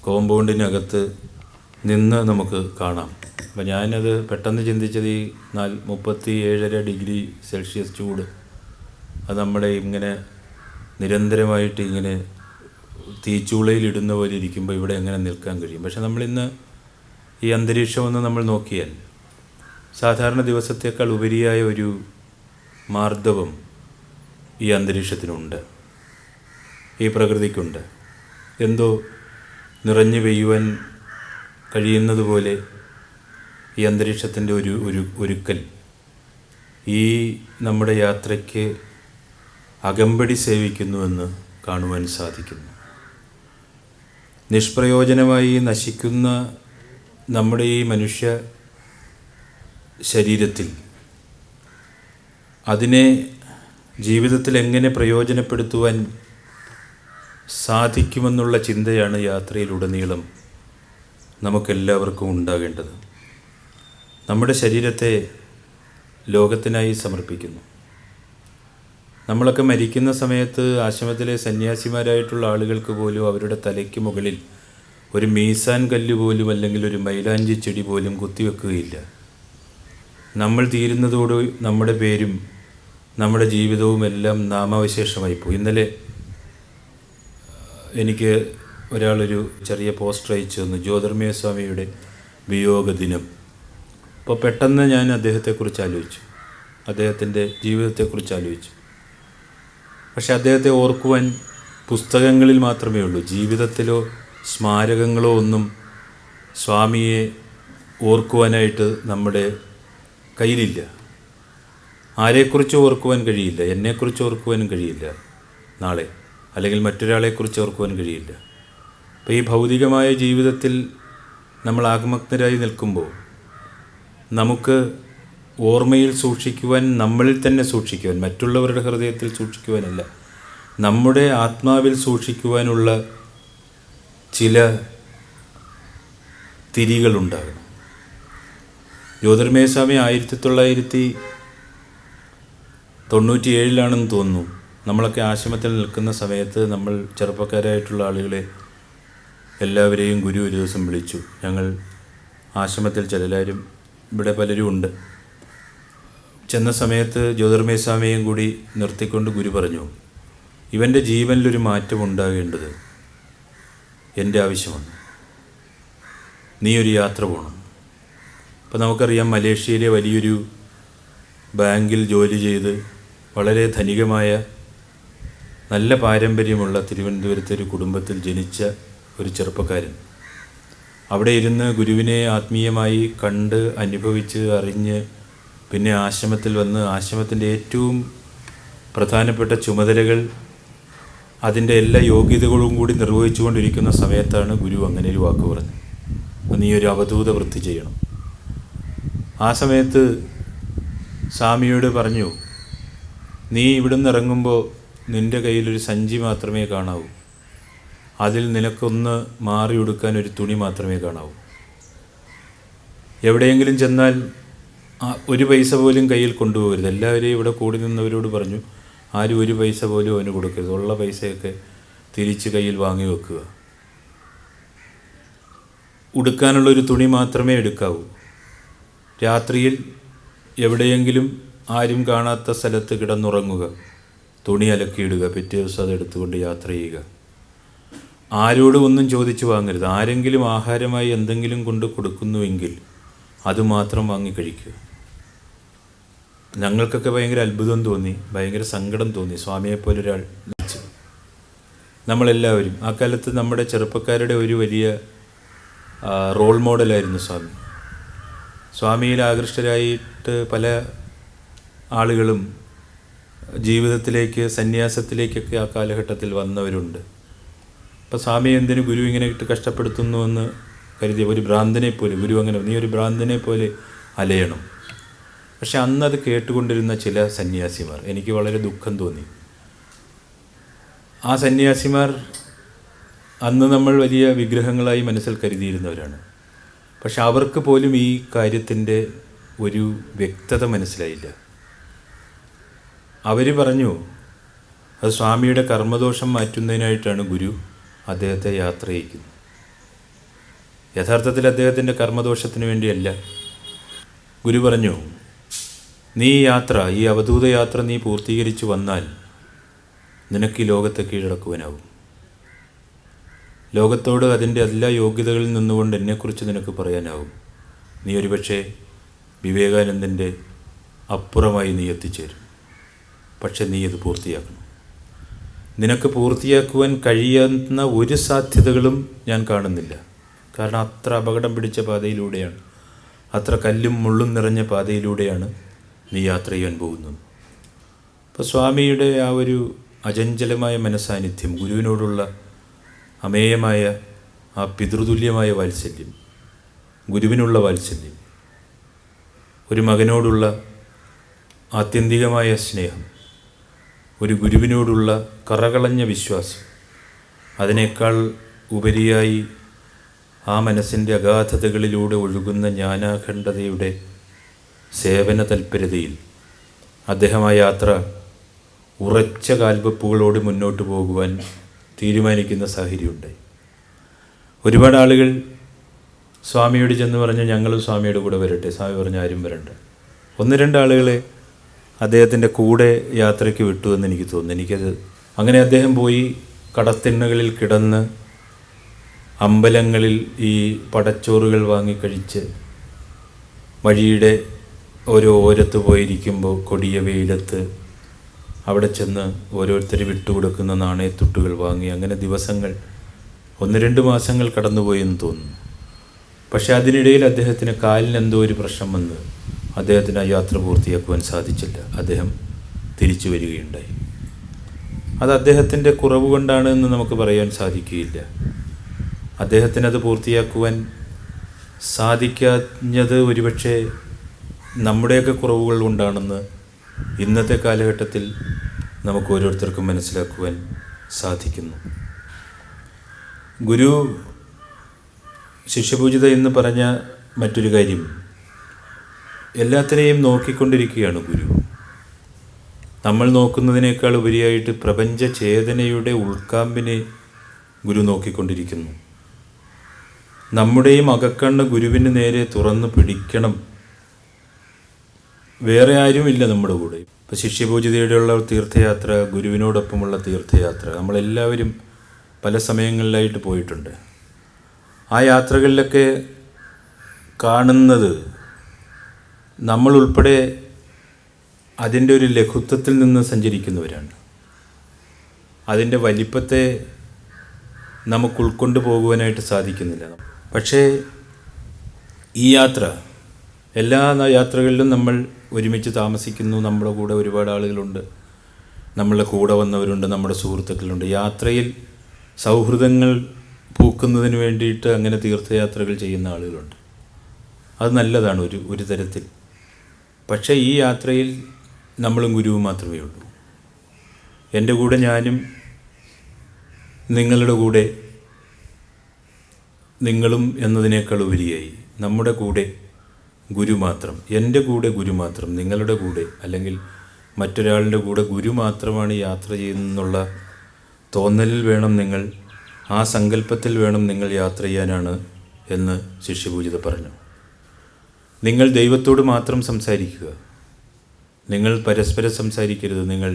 കോമ്പൗണ്ടിനകത്ത് നിന്ന് നമുക്ക് കാണാം. അപ്പോൾ ഞാനത് പെട്ടെന്ന് ചിന്തിച്ചത് ഈ 37.5 ഡിഗ്രി സെൽഷ്യസ് ചൂട് അത് നമ്മളെ ഇങ്ങനെ നിരന്തരമായിട്ട് ഇങ്ങനെ തീച്ചൂളയിലിടുന്ന പോലെ ഇരിക്കുമ്പോൾ ഇവിടെ എങ്ങനെ നിൽക്കാൻ കഴിയും? പക്ഷെ നമ്മളിന്ന് ഈ അന്തരീക്ഷമൊന്ന് നമ്മൾ നോക്കിയാൽ സാധാരണ ദിവസത്തേക്കാൾ ഉപരിയായ ഒരു മാർദ്ദവം ഈ അന്തരീക്ഷത്തിനുണ്ട്, ഈ പ്രകൃതിക്കുണ്ട്. എന്തോ നിറഞ്ഞു പെയ്യുവാൻ കഴിയുന്നത് പോലെ ഈ അന്തരീക്ഷത്തിൻ്റെ ഒരുക്കൽ ഈ നമ്മുടെ യാത്രയ്ക്ക് അകമ്പടി സേവിക്കുന്നുവെന്ന് കാണുവാൻ സാധിക്കുന്നു. നിഷ്പ്രയോജനമായി നശിക്കുന്ന നമ്മുടെ ഈ മനുഷ്യ ശരീരത്തിൽ അതിനെ ജീവിതത്തിൽ എങ്ങനെ പ്രയോജനപ്പെടുത്തുവാൻ സാധിക്കുമെന്നുള്ള ചിന്തയാണ് യാത്രയിലുടനീളം നമുക്കെല്ലാവർക്കും ഉണ്ടാകേണ്ടത്. നമ്മുടെ ശരീരത്തെ ലോകത്തിനായി സമർപ്പിക്കുന്നു. നമ്മളൊക്കെ മരിക്കുന്ന സമയത്ത് ആശ്രമത്തിലെ സന്യാസിമാരായിട്ടുള്ള ആളുകൾക്ക് പോലും അവരുടെ തലയ്ക്ക് മുകളിൽ ഒരു മീസാൻ കല്ല് പോലും അല്ലെങ്കിൽ ഒരു മൈലാഞ്ചി ചെടി പോലും കുത്തിവെക്കുകയില്ല. നമ്മൾ തീരുന്നതോട് നമ്മുടെ പേരും നമ്മുടെ ജീവിതവും എല്ലാം നാമാവശേഷമായി പോയി. ഇന്നലെ എനിക്ക് ഒരാളൊരു ചെറിയ പോസ്റ്റർ അയച്ചു തന്നു, ജ്യോതിർമയ സ്വാമിയുടെ വിയോഗ ദിനം. അപ്പോൾ പെട്ടെന്ന് ഞാൻ അദ്ദേഹത്തെക്കുറിച്ച് ആലോചിച്ചു, അദ്ദേഹത്തിൻ്റെ ജീവിതത്തെക്കുറിച്ച് ആലോചിച്ചു. പക്ഷെ അദ്ദേഹത്തെ ഓർക്കുവാൻ പുസ്തകങ്ങളിൽ മാത്രമേ ഉള്ളൂ. ജീവിതത്തിലോ സ്മാരകങ്ങളോ ഒന്നും സ്വാമിയെ ഓർക്കുവാനായിട്ട് നമ്മുടെ കയ്യിലില്ല. ആരെക്കുറിച്ച് ഓർക്കുവാൻ കഴിയില്ല, എന്നെക്കുറിച്ച് ഓർക്കുവാനും കഴിയില്ല നാളെ, അല്ലെങ്കിൽ മറ്റൊരാളെക്കുറിച്ച് ഓർക്കുവാൻ കഴിയില്ല. അപ്പോൾ ഈ ഭൗതികമായ ജീവിതത്തിൽ നമ്മൾ ആത്മഗ്നരായി നിൽക്കുമ്പോൾ നമുക്ക് ഓർമ്മയിൽ സൂക്ഷിക്കുവാൻ, നമ്മളിൽ തന്നെ സൂക്ഷിക്കുവാൻ, മറ്റുള്ളവരുടെ ഹൃദയത്തിൽ സൂക്ഷിക്കുവാനല്ല, നമ്മുടെ ആത്മാവിൽ സൂക്ഷിക്കുവാനുള്ള ചില തിരികളുണ്ടാകണം. ജ്യോതിർമയ സ്വാമി 1997 തോന്നുന്നു, നമ്മളൊക്കെ ആശ്രമത്തിൽ നിൽക്കുന്ന സമയത്ത് നമ്മൾ ചെറുപ്പക്കാരായിട്ടുള്ള ആളുകളെ എല്ലാവരെയും ഗുരു ഒരു ദിവസം വിളിച്ചു. ഞങ്ങൾ ആശ്രമത്തിൽ ചിലരും ഇവിടെ പലരും ഉണ്ട്. ചെന്ന സമയത്ത് ജ്യോതിർമയ സ്വാമിയെയും കൂടി നിർത്തിക്കൊണ്ട് ഗുരു പറഞ്ഞു, ഇവൻ്റെ ജീവനിലൊരു മാറ്റം ഉണ്ടാകേണ്ടത് എൻ്റെ ആവശ്യമാണ്. നീ ഒരു യാത്ര പോകണം. അപ്പോൾ നമുക്കറിയാം, മലേഷ്യയിലെ വലിയൊരു ബാങ്കിൽ ജോലി ചെയ്ത് വളരെ ധനികമായ നല്ല പാരമ്പര്യമുള്ള തിരുവനന്തപുരത്തെ ഒരു കുടുംബത്തിൽ ജനിച്ച ഒരു ചെറുപ്പക്കാരൻ അവിടെ ഇരുന്ന് ഗുരുവിനെ ആത്മീയമായി കണ്ട് അനുഭവിച്ച് അറിഞ്ഞ് പിന്നെ ആശ്രമത്തിൽ വന്ന് ആശ്രമത്തിൻ്റെ ഏറ്റവും പ്രധാനപ്പെട്ട ചുമതലകൾ അതിൻ്റെ എല്ലാ യോഗ്യതകളും കൂടി നിർവഹിച്ചുകൊണ്ടിരിക്കുന്ന സമയത്താണ് ഗുരു അങ്ങനെ ഒരു വാക്ക് പറഞ്ഞത്, നീ ഒരു അവധൂത വൃത്തി ചെയ്യണം. ആ സമയത്ത് സ്വാമിയോട് പറഞ്ഞു, നീ ഇവിടുന്ന് ഇറങ്ങുമ്പോൾ നിൻ്റെ കയ്യിലൊരു സഞ്ചി മാത്രമേ കാണാവൂ, അതിൽ നിനക്കൊന്ന് മാറി ഉടുക്കാൻ ഒരു തുണി മാത്രമേ കാണാവൂ. എവിടെയെങ്കിലും ചെന്നാൽ ഒരു പൈസ പോലും കയ്യിൽ കൊണ്ടുപോകരുത്. എല്ലാവരെയും ഇവിടെ കൂടി നിന്നവരോട് പറഞ്ഞു, ആരും ഒരു പൈസ പോലും അവന് കൊടുക്കരുത്. ഉള്ള പൈസയൊക്കെ തിരിച്ച് കയ്യിൽ വാങ്ങി വെക്കുക. ഉടുക്കാനുള്ളൊരു തുണി മാത്രമേ എടുക്കാവൂ. രാത്രിയിൽ എവിടെയെങ്കിലും ആരും കാണാത്ത സ്ഥലത്ത് കിടന്നുറങ്ങുക, തുണി അലക്കിയിടുക, പിറ്റേ ദിവസം അതെടുത്തുകൊണ്ട് യാത്ര ചെയ്യുക. ആരോടും ഒന്നും ചോദിച്ചു വാങ്ങരുത്. ആരെങ്കിലും ആഹാരമായി എന്തെങ്കിലും കൊണ്ട് കൊടുക്കുന്നുവെങ്കിൽ അതുമാത്രം വാങ്ങി കഴിക്കുക. ഞങ്ങൾക്കൊക്കെ ഭയങ്കര അത്ഭുതം തോന്നി, ഭയങ്കര സങ്കടം തോന്നി. സ്വാമിയെപ്പോലെ ഒരാൾ വിളിച്ചു. നമ്മളെല്ലാവരും ആ കാലത്ത് നമ്മുടെ ചെറുപ്പക്കാരുടെ ഒരു വലിയ റോൾ മോഡലായിരുന്നു സ്വാമി. സ്വാമിയിൽ ആകൃഷ്ടരായിട്ട് പല ആളുകളും ജീവിതത്തിലേക്ക് സന്യാസത്തിലേക്കൊക്കെ ആ കാലഘട്ടത്തിൽ വന്നവരുണ്ട്. അപ്പോൾ സ്വാമി എന്തിനു ഗുരു ഇങ്ങനെ ഇട്ട് കഷ്ടപ്പെടുത്തുന്നുവെന്ന് കരുതിയ ഒരു ഭ്രാന്തനെ പോലെ ഗുരു അങ്ങനെ, നീ ഒരു ഭ്രാന്തനെ പോലെ അലയണം, പക്ഷെ അന്നത് കേട്ടുകൊണ്ടിരുന്ന ചില സന്യാസിമാർ, എനിക്ക് വളരെ ദുഃഖം തോന്നി. ആ സന്യാസിമാർ അന്ന് നമ്മൾ വലിയ വിഗ്രഹങ്ങളായി മനസ്സിൽ കരുതിയിരുന്നവരാണ്. പക്ഷെ അവർക്ക് പോലും ഈ കാര്യത്തിൻ്റെ ഒരു വ്യക്തത മനസ്സിലായില്ല. അവർ പറഞ്ഞു, അത് സ്വാമിയുടെ കർമ്മദോഷം മാറ്റുന്നതിനായിട്ടാണ് ഗുരു അദ്ദേഹത്തെ യാത്ര ചെയ്യിക്കുന്നത്. യഥാർത്ഥത്തിൽ അദ്ദേഹത്തിൻ്റെ കർമ്മദോഷത്തിന് വേണ്ടിയല്ല. ഗുരു പറഞ്ഞു, നീ ഈ അവധൂത യാത്ര നീ പൂർത്തീകരിച്ചു വന്നാൽ നിനക്ക് ഈ ലോകത്തെ കീഴടക്കുവാനാവും. ലോകത്തോട് അതിൻ്റെ എല്ലാ യോഗ്യതകളിൽ നിന്നുകൊണ്ട് എന്നെക്കുറിച്ച് നിനക്ക് പറയാനാവും. നീ ഒരുപക്ഷെ വിവേകാനന്ദൻ്റെ അപ്പുറമായി നീ എത്തിച്ചേരും. പക്ഷെ നീ ഇത് പൂർത്തിയാക്കണം. നിനക്ക് പൂർത്തിയാക്കുവാൻ കഴിയുന്ന ഒരു സാധ്യതകളും ഞാൻ കാണുന്നില്ല. കാരണം അത്ര അപകടം പിടിച്ച പാതയിലൂടെയാണ്, അത്ര കല്ലും മുള്ളും നിറഞ്ഞ പാതയിലൂടെയാണ് നീ യാത്ര ചെയ്യാൻ പോകുന്നത്. അപ്പോൾ സ്വാമിയുടെ ആ ഒരു അചഞ്ചലമായ മനസാന്നിധ്യം, ഗുരുവിനോടുള്ള അമേയമായ ആ പിതൃതുല്യമായ വാത്സല്യം, ഗുരുവിനുള്ള വാത്സല്യം, ഒരു മകനോടുള്ള ആത്യന്തികമായ സ്നേഹം, ഒരു ഗുരുവിനോടുള്ള കറകളഞ്ഞ വിശ്വാസം, അതിനേക്കാൾ ഉപരിയായി ആ മനസ്സിൻ്റെ അഗാധതകളിലൂടെ ഒഴുകുന്ന ജ്ഞാനാഖണ്ഡതയുടെ സേവന തൽപരതയിൽ അദ്ദേഹം ആ യാത്ര ഉറച്ച കാൽവെപ്പുകളോട് മുന്നോട്ട് പോകുവാൻ തീരുമാനിക്കുന്ന സാഹചര്യമുണ്ടായി. ഒരുപാട് ആളുകൾ സ്വാമിയോട് ചെന്ന് പറഞ്ഞു, ഞങ്ങളും സ്വാമിയുടെ കൂടെ വരട്ടെ. സ്വാമി പറഞ്ഞു, ആരും വരണ്ട. 1-2 ആളുകളെ അദ്ദേഹത്തിൻ്റെ കൂടെ യാത്രയ്ക്ക് വിട്ടു എന്ന് എനിക്ക് തോന്നുന്നു. അങ്ങനെ അദ്ദേഹം പോയി കടത്തിണ്ണകളിൽ കിടന്ന് അമ്പലങ്ങളിൽ ഈ പടച്ചോറുകൾ വാങ്ങിക്കഴിച്ച് വഴിയുടെ ഓരോ ഓരത്ത് പോയിരിക്കുമ്പോൾ കൊടിയ വെയിലത്ത് അവിടെ ചെന്ന് ഓരോരുത്തർ വിട്ടുകൊടുക്കുന്ന നാണയത്തുട്ടുകൾ വാങ്ങി അങ്ങനെ ദിവസങ്ങൾ 1-2 മാസങ്ങൾ കടന്നുപോയെന്ന് തോന്നുന്നു. പക്ഷേ അതിനിടയിൽ അദ്ദേഹത്തിന് കാലിന് എന്തോ ഒരു പ്രശ്നം വന്ന് അദ്ദേഹത്തിന് ആ യാത്ര പൂർത്തിയാക്കുവാൻ സാധിച്ചില്ല. അദ്ദേഹം തിരിച്ചു വരികയുണ്ടായി. അത് അദ്ദേഹത്തിൻ്റെ കുറവ് കൊണ്ടാണ് എന്ന് നമുക്ക് പറയാൻ സാധിക്കുകയില്ല. അദ്ദേഹത്തിനത് പൂർത്തിയാക്കുവാൻ സാധിക്കാഞ്ഞത് ഒരുപക്ഷെ നമ്മുടെയൊക്കെ കുറവുകൾ കൊണ്ടാണെന്ന് ഇന്നത്തെ കാലഘട്ടത്തിൽ നമുക്ക് ഓരോരുത്തർക്കും മനസ്സിലാക്കുവാൻ സാധിക്കുന്നു. ഗുരു ശിഷ്യപൂജിത എന്ന് പറഞ്ഞ മറ്റൊരു കാര്യം, എല്ലാത്തിനെയും നോക്കിക്കൊണ്ടിരിക്കുകയാണ് ഗുരു. നമ്മൾ നോക്കുന്നതിനേക്കാൾ ഉപരിയായിട്ട് പ്രപഞ്ച ചേതനയുടെ ഉൾക്കാമ്പിനെ ഗുരു നോക്കിക്കൊണ്ടിരിക്കുന്നു. നമ്മുടെയും അകക്കണ്ണ് ഗുരുവിന് നേരെ തുറന്നു പിടിക്കണം. വേറെ ആരുമില്ല നമ്മുടെ കൂടെ. ഇപ്പോൾ ശിഷ്യപൂജിതയുടെയുള്ള തീർത്ഥയാത്ര, ഗുരുവിനോടൊപ്പമുള്ള തീർത്ഥയാത്ര നമ്മളെല്ലാവരും പല സമയങ്ങളിലായിട്ട് പോയിട്ടുണ്ട്. ആ യാത്രകളിലൊക്കെ കാണുന്നത് നമ്മൾ ഉൾപ്പെടെ അതിൻ്റെ ഒരു ലഘുത്വത്തിൽ നിന്ന് സഞ്ചരിക്കുന്നവരാണ്. അതിൻ്റെ വലിപ്പത്തെ നമുക്ക് ഉൾക്കൊണ്ടു പോകുവാനായിട്ട് സാധിക്കുന്നില്ല. പക്ഷേ ഈ യാത്ര, എല്ലാ യാത്രകളിലും നമ്മൾ ഒരുമിച്ച് താമസിക്കുന്നു. നമ്മുടെ കൂടെ ഒരുപാട് ആളുകളുണ്ട്, നമ്മളുടെ കൂടെ വന്നവരുണ്ട്, നമ്മുടെ സുഹൃത്തുക്കളുണ്ട്. യാത്രയിൽ സൗഹൃദങ്ങൾ പൂക്കുന്നതിന് വേണ്ടിയിട്ട് അങ്ങനെ തീർത്ഥയാത്രകൾ ചെയ്യുന്ന ആളുകളുണ്ട്. അത് നല്ലതാണ് ഒരു തരത്തിൽ. പക്ഷേ ഈ യാത്രയിൽ നമ്മളും ഗുരുവും മാത്രമേ ഉള്ളൂ. എൻ്റെ കൂടെ ഞാനും, നിങ്ങളുടെ കൂടെ നിങ്ങളും എന്നതിനേക്കാൾ ഉപരിയായി നമ്മുടെ കൂടെ ഗുരു മാത്രം. എൻ്റെ കൂടെ ഗുരു മാത്രം, നിങ്ങളുടെ കൂടെ അല്ലെങ്കിൽ മറ്റൊരാളുടെ കൂടെ ഗുരു മാത്രമാണ് യാത്ര ചെയ്യുന്നുള്ള തോന്നലിൽ വേണം നിങ്ങൾ, ആ സങ്കല്പത്തിൽ വേണം നിങ്ങൾ യാത്ര ചെയ്യാനാണ് എന്ന് ശിഷ്യപൂജിത പറഞ്ഞു. നിങ്ങൾ ദൈവത്തോട് മാത്രം സംസാരിക്കുക. നിങ്ങൾ പരസ്പരം സംസാരിക്കരുത്, നിങ്ങൾ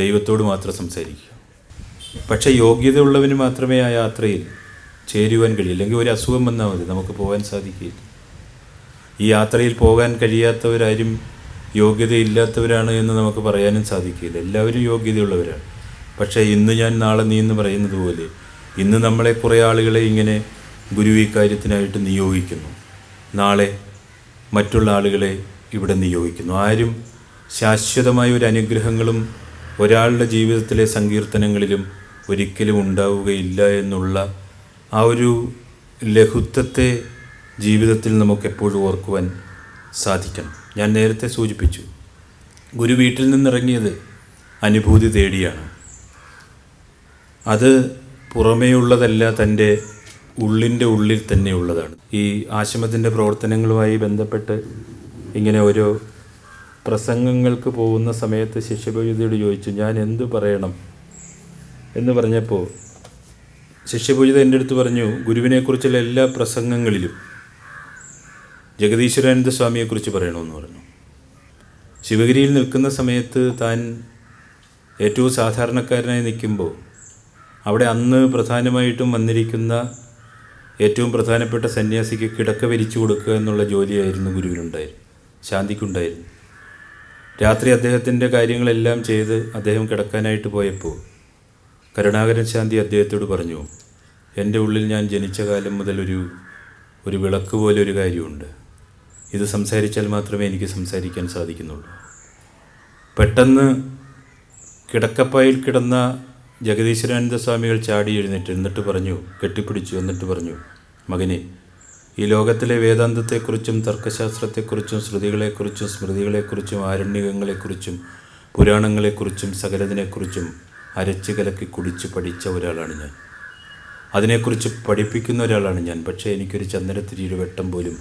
ദൈവത്തോട് മാത്രം സംസാരിക്കുക. പക്ഷേ യോഗ്യതയുള്ളവന് മാത്രമേ ആ യാത്രയിൽ ചേരുവാൻ കഴിയൂ. അല്ലെങ്കിൽ ഒരു അസുഖം വന്നാൽ മതി, നമുക്ക് പോകാൻ സാധിക്കില്ല. ഈ യാത്രയിൽ പോകാൻ കഴിയാത്തവരാരും യോഗ്യതയില്ലാത്തവരാണ് എന്ന് നമുക്ക് പറയാനും സാധിക്കില്ല. എല്ലാവരും യോഗ്യതയുള്ളവരാണ്. പക്ഷേ ഇന്ന് ഞാൻ നാളെ നീ എന്ന് പറയുന്നത് പോലെ ഇന്ന് നമ്മളെ കുറേ ആളുകളെ ഇങ്ങനെ ഗുരു ഈ കാര്യത്തിനായിട്ട് നിയോഗിക്കുന്നു. നാളെ മറ്റുള്ള ആളുകളെ ഇവിടെ നിയോഗിക്കുന്നു. ആരും ശാശ്വതമായ ഒരു അനുഗ്രഹങ്ങളും ഒരാളുടെ ജീവിതത്തിലെ സങ്കീർത്തനങ്ങളിലും ഒരിക്കലും ഉണ്ടാവുകയില്ല എന്നുള്ള ആ ഒരു ലഘുത്വത്തെ ജീവിതത്തിൽ നമുക്കെപ്പോഴും ഓർക്കുവാൻ സാധിക്കണം. ഞാൻ നേരത്തെ സൂചിപ്പിച്ചു, ഗുരു വീട്ടിൽ നിന്നിറങ്ങിയത് അനുഭൂതി തേടിയാണ്. അത് പുറമേയുള്ളതല്ല, തൻ്റെ ഉള്ളിൻ്റെ ഉള്ളിൽ തന്നെയുള്ളതാണ്. ഈ ആശ്രമത്തിൻ്റെ പ്രവർത്തനങ്ങളുമായി ബന്ധപ്പെട്ട് ഇങ്ങനെ ഓരോ പ്രസംഗങ്ങൾക്ക് പോകുന്ന സമയത്ത് ശിഷ്യപൂജിതയോട് ചോദിച്ചു, ഞാൻ എന്തു പറയണം എന്ന് പറഞ്ഞപ്പോൾ ശിഷ്യപൂജിത എൻ്റെ അടുത്ത് പറഞ്ഞു, ഗുരുവിനെക്കുറിച്ചുള്ള എല്ലാ പ്രസംഗങ്ങളിലും ജഗദീശ്വരാനന്ദ സ്വാമിയെക്കുറിച്ച് പറയണമെന്ന് പറഞ്ഞു. ശിവഗിരിയിൽ നിൽക്കുന്ന സമയത്ത് താൻ ഏറ്റവും സാധാരണക്കാരനായി നിൽക്കുമ്പോൾ അവിടെ അന്ന് പ്രധാനമായിട്ടും വന്നിരിക്കുന്ന ഏറ്റവും പ്രധാനപ്പെട്ട സന്യാസിക്ക് കിടക്ക വിരിച്ചു കൊടുക്കുക എന്നുള്ള ജോലിയായിരുന്നു ഗുരുവിനുണ്ടായിരുന്നു, ശാന്തിക്കുണ്ടായിരുന്നു. രാത്രി അദ്ദേഹത്തിൻ്റെ കാര്യങ്ങളെല്ലാം ചെയ്ത് അദ്ദേഹം കിടക്കാനായിട്ട് പോയപ്പോൾ കരുണാകരൻ ശാന്തി അദ്ദേഹത്തോട് പറഞ്ഞു, എൻ്റെ ഉള്ളിൽ ഞാൻ ജനിച്ച കാലം മുതൽ ഒരു വിളക്ക് പോലെ ഒരു കാര്യമുണ്ട്. ഇത് സംസാരിച്ചാൽ മാത്രമേ എനിക്ക് സംസാരിക്കാൻ സാധിക്കുന്നുള്ളൂ. പെട്ടെന്ന് കിടക്കപ്പായിൽ കിടന്ന ജഗദീശ്വരാനന്ദ സ്വാമികൾ ചാടി എഴുന്നേറ്റ് എന്നിട്ട് പറഞ്ഞു, കെട്ടിപ്പിടിച്ചു, എന്നിട്ട് പറഞ്ഞു, മകനെ, ഈ ലോകത്തിലെ വേദാന്തത്തെക്കുറിച്ചും തർക്കശാസ്ത്രത്തെക്കുറിച്ചും ശ്രുതികളെക്കുറിച്ചും സ്മൃതികളെക്കുറിച്ചും ആരണ്യകങ്ങളെക്കുറിച്ചും പുരാണങ്ങളെക്കുറിച്ചും സകലതിനെക്കുറിച്ചും അരച്ച് കലക്കി കുടിച്ച് പഠിച്ച ഒരാളാണ് ഞാൻ. അതിനെക്കുറിച്ച് പഠിപ്പിക്കുന്ന ഒരാളാണ് ഞാൻ. പക്ഷേ എനിക്കൊരു ചന്ദനത്തിരിയുടെ വെട്ടം പോലും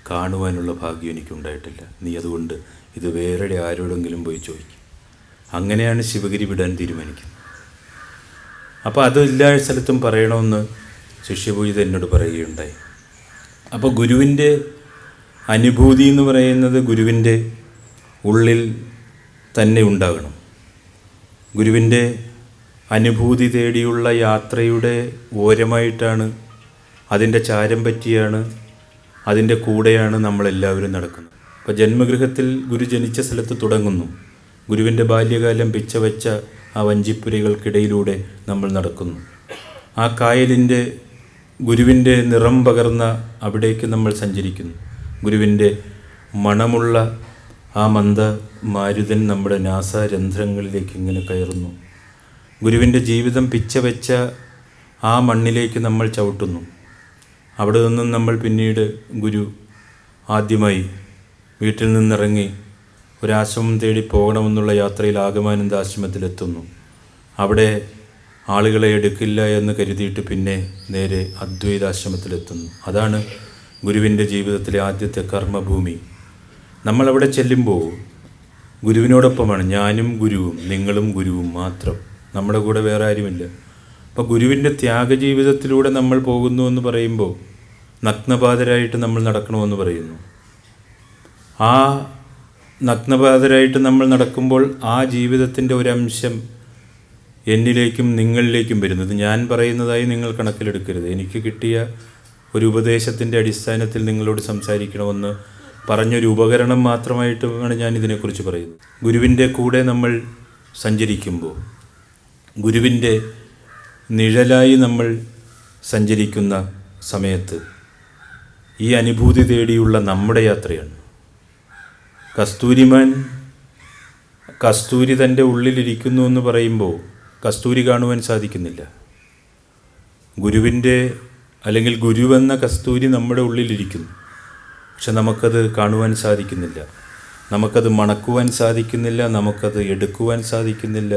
കാണുവാനുള്ള ഭാഗ്യം എനിക്കുണ്ടായിട്ടില്ല. നീ അതുകൊണ്ട് ഇത് വേറെ ആരോടെങ്കിലും പോയി ചോദിക്കും. അങ്ങനെയാണ് ശിവഗിരി വിടാൻ തീരുമാനിക്കുന്നത്. അപ്പോൾ അത് എല്ലാ സ്ഥലത്തും പറയണമെന്ന് ശിഷ്യപൂജിത എന്നോട് പറയുകയുണ്ടായി. അപ്പോൾ ഗുരുവിൻ്റെ അനുഭൂതി എന്ന് പറയുന്നത് ഗുരുവിൻ്റെ ഉള്ളിൽ തന്നെ ഉണ്ടാകണം. ഗുരുവിൻ്റെ അനുഭൂതി തേടിയുള്ള യാത്രയുടെ ഓരമായിട്ടാണ്, അതിൻ്റെ ചാരം പറ്റിയാണ്, അതിൻ്റെ കൂടെയാണ് നമ്മളെല്ലാവരും നടക്കുന്നത്. അപ്പോൾ ജന്മഗൃഹത്തിൽ ഗുരു ജനിച്ച സ്ഥലത്ത് തുടങ്ങുന്നു. ഗുരുവിൻ്റെ ബാല്യകാലം പിച്ചവെച്ച ആ വഞ്ചിപ്പുരകൾക്കിടയിലൂടെ നമ്മൾ നടക്കുന്നു. ആ കായലിൻ്റെ ഗുരുവിൻ്റെ നിറം പകർന്ന അവിടേക്ക് നമ്മൾ സഞ്ചരിക്കുന്നു. ഗുരുവിൻ്റെ മണമുള്ള ആ മന്ദ മാരുതൻ നമ്മുടെ നാസാരന്ധ്രങ്ങളിലേക്ക് ഇങ്ങനെ കയറുന്നു. ഗുരുവിൻ്റെ ജീവിതം പിച്ചവെച്ച ആ മണ്ണിലേക്ക് നമ്മൾ ചവിട്ടുന്നു. അവിടെ നിന്നും നമ്മൾ പിന്നീട് ഗുരു ആദ്യമായി വീട്ടിൽ നിന്നിറങ്ങി ഒരാശ്രമം തേടി പോകണമെന്നുള്ള യാത്രയിൽ ആഗമാനന്ദ ആശ്രമത്തിലെത്തുന്നു. അവിടെ ആളുകളെ എടുക്കില്ല എന്ന് കരുതിയിട്ട് പിന്നെ നേരെ അദ്വൈതാശ്രമത്തിലെത്തുന്നു. അതാണ് ഗുരുവിൻ്റെ ജീവിതത്തിലെ ആദ്യത്തെ കർമ്മഭൂമി. നമ്മളവിടെ ചെല്ലുമ്പോൾ ഗുരുവിനോടൊപ്പമാണ് ഞാനും ഗുരുവും, നിങ്ങളും ഗുരുവും മാത്രം. നമ്മുടെ കൂടെ വേറെ ആരുമില്ല. അപ്പോൾ ഗുരുവിൻ്റെ ത്യാഗജീവിതത്തിലൂടെ നമ്മൾ പോകുന്നു എന്ന് പറയുമ്പോൾ നഗ്നപാതരായിട്ട് നമ്മൾ നടക്കണമെന്ന് പറയുന്നു. ആ നഗ്നപാതരായിട്ട് നമ്മൾ നടക്കുമ്പോൾ ആ ജീവിതത്തിൻ്റെ ഒരംശം എന്നിലേക്കും നിങ്ങളിലേക്കും വരുന്നത് ഞാൻ പറയുന്നതായി നിങ്ങൾ കണക്കിലെടുക്കരുത്. എനിക്ക് കിട്ടിയ ഒരു ഉപദേശത്തിൻ്റെ അടിസ്ഥാനത്തിൽ നിങ്ങളോട് സംസാരിക്കണമെന്ന് പറഞ്ഞൊരു ഉപകരണം മാത്രമായിട്ടാണ് ഞാൻ ഇതിനെക്കുറിച്ച് പറയുന്നത്. ഗുരുവിൻ്റെ കൂടെ നമ്മൾ സഞ്ചരിക്കുമ്പോൾ, ഗുരുവിൻ്റെ നിഴലായി നമ്മൾ സഞ്ചരിക്കുന്ന സമയത്ത് ഈ അനുഭൂതി തേടിയുള്ള നമ്മുടെ യാത്രയാണ്. കസ്തൂരി തൻ്റെ ഉള്ളിലിരിക്കുന്നു എന്ന് പറയുമ്പോൾ കസ്തൂരി കാണുവാൻ സാധിക്കുന്നില്ല. ഗുരുവിൻ്റെ അല്ലെങ്കിൽ ഗുരുവെന്ന കസ്തൂരി നമ്മുടെ ഉള്ളിലിരിക്കുന്നു. പക്ഷെ നമുക്കത് കാണുവാൻ സാധിക്കുന്നില്ല, നമുക്കത് മണക്കുവാൻ സാധിക്കുന്നില്ല, നമുക്കത് എടുക്കുവാൻ സാധിക്കുന്നില്ല,